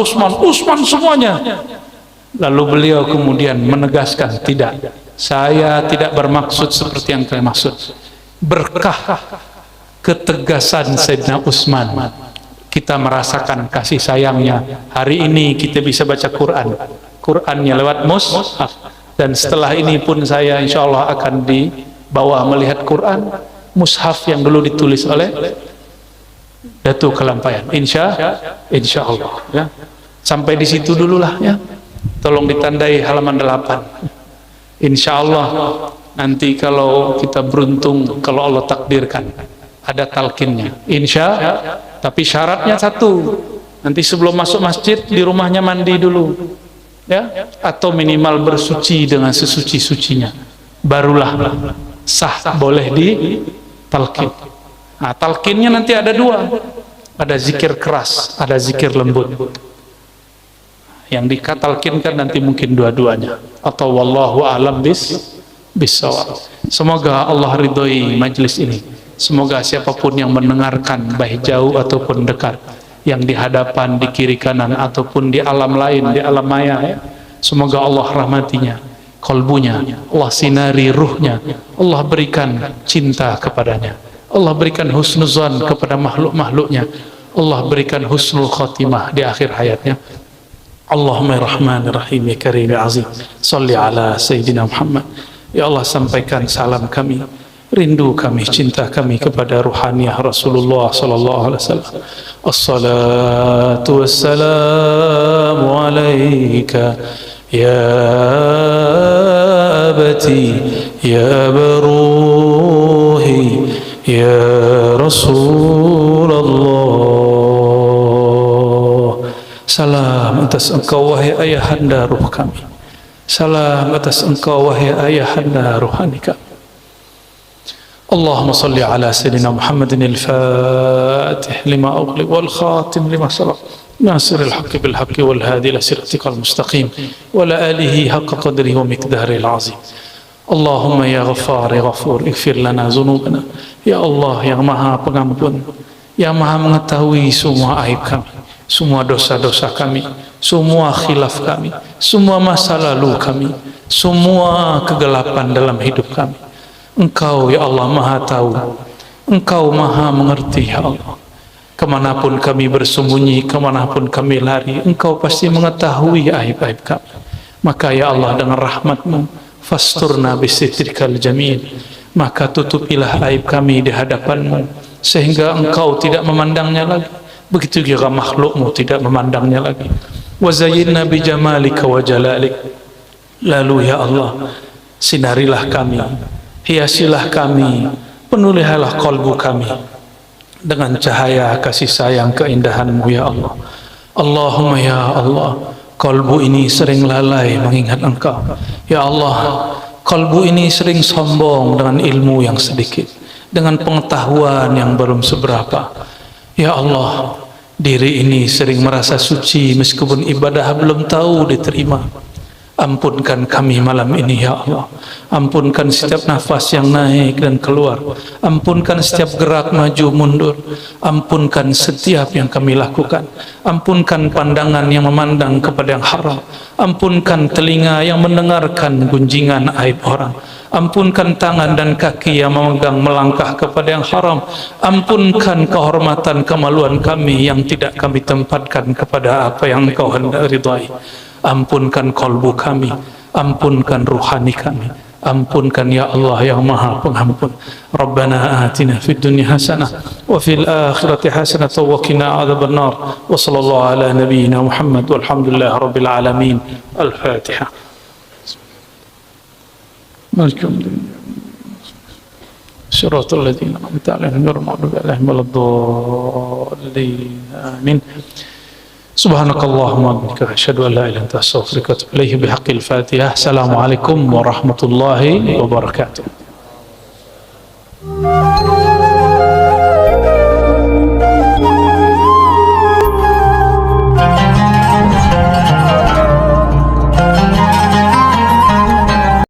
semuanya. Lalu beliau kemudian menegaskan, tidak, saya tidak bermaksud seperti yang kalian maksud. Berkah ketegasan Sayyidina Utsman, kita merasakan kasih sayangnya. Hari ini kita bisa baca Qurannya lewat mushaf, dan setelah ini pun saya insya Allah akan dibawa melihat Quran mushaf yang dulu ditulis oleh Datuk Kelampayan, insya Allah ya. Sampai di situ dululah ya, tolong ditandai halaman 8. Insya Allah nanti kalau kita beruntung, kalau Allah takdirkan ada talqinnya, tapi syaratnya satu, nanti sebelum masuk masjid di rumahnya mandi dulu ya, atau minimal bersuci dengan sesuci-sucinya, barulah sah boleh ditalqin. Nah, talqinnya nanti ada 2, ada zikir keras, ada zikir lembut. Yang dikatalkinkan nanti mungkin dua-duanya, atau wallahu a'lam bissawab. Semoga Allah ridhoi majlis ini. Semoga siapapun yang mendengarkan, baik jauh ataupun dekat, yang di hadapan, di kiri kanan ataupun di alam lain, di alam maya ya, semoga Allah rahmatinya, kolbunya, Allah sinari ruhnya, Allah berikan cinta kepadanya, Allah berikan husnuzan kepada makhluk-makhluknya, Allah berikan husnul khatimah di akhir hayatnya. Allahumma rahmanir rahim ya karim ya azim, salli ala sayyidina Muhammad. Ya Allah, sampaikan salam kami, rindu kami, cinta kami kepada ruhaniyah Rasulullah sallallahu alaihi wasallam. Assalatu wassalamu alaika ya abati ya baruhi ya Rasulullah. Salam atas engkau wahai ayahanda ruh kami, salam atas engkau wahai ayahanda ruhani kami. Allahumma salli ala sayyidina Muhammadin al-fatih lima ughliq wal khatim lima sabaq ناصر الحق بالحق والهادي إلى صراطك المستقيم وعلى آله حق قدره ومقداره العظيم. اللهم يا غفار يا غفور اغفir lana dzunubana. Ya Allah yang Maha Pengampun, yang Maha mengetahui semua aib kami, semua dosa-dosa kami, semua khilaf kami, semua masa lalu kami, semua kegelapan dalam hidup kami. Engkau ya Allah Maha tahu, Engkau Maha mengerti ya Allah. Kemanapun kami bersembunyi, kemanapun kami lari, Engkau pasti mengetahui aib-aib kami. Maka ya Allah dengan rahmat-Mu, fasturna bisitrikal jamil, maka tutupilah aib kami di hadapan-Mu, sehingga Engkau tidak memandangnya lagi, begitu juga makhluk-Mu tidak memandangnya lagi. Wa zayyinna bijamalika wa jalalik. Lalu ya Allah, sinarilah kami, hiasilah kami, penuhilah kalbu kami dengan cahaya kasih sayang keindahan-Mu ya Allah. Allahumma ya Allah, kalbu ini sering lalai mengingat Engkau ya Allah. Kalbu ini sering sombong dengan ilmu yang sedikit, dengan pengetahuan yang belum seberapa ya Allah. Diri ini sering merasa suci meskipun ibadah belum tahu diterima. Ampunkan kami malam ini ya Allah. Ampunkan setiap nafas yang naik dan keluar. Ampunkan setiap gerak maju mundur. Ampunkan setiap yang kami lakukan. Ampunkan pandangan yang memandang kepada yang haram. Ampunkan telinga yang mendengarkan gunjingan aib orang. Ampunkan tangan dan kaki yang memegang melangkah kepada yang haram. Ampunkan kehormatan kemaluan kami yang tidak kami tempatkan kepada apa yang Engkau hendak ridhai. Ampunkan kalbu kami, ampunkan ruhani kami, ampunkan ya Allah yang Maha Pengampun. Rabbana atina fid dunya hasanah wa fil akhirati hasanah wa qina adzabannar. Wa sallallahu ala nabiyyina Muhammad walhamdulillahi rabbil alamin. Al-Fatihah. Shiratal ladzina an'amta 'alaihim ghairil maghdubi 'alaihim waladdallin. Amin. Subhanakallahumma wa bihamdika asyhadu an la ilaha illa anta astaghfiruka wa atubu ilaik bihaqqil Fatihah. Assalamualaikum warahmatullahi wabarakatuh.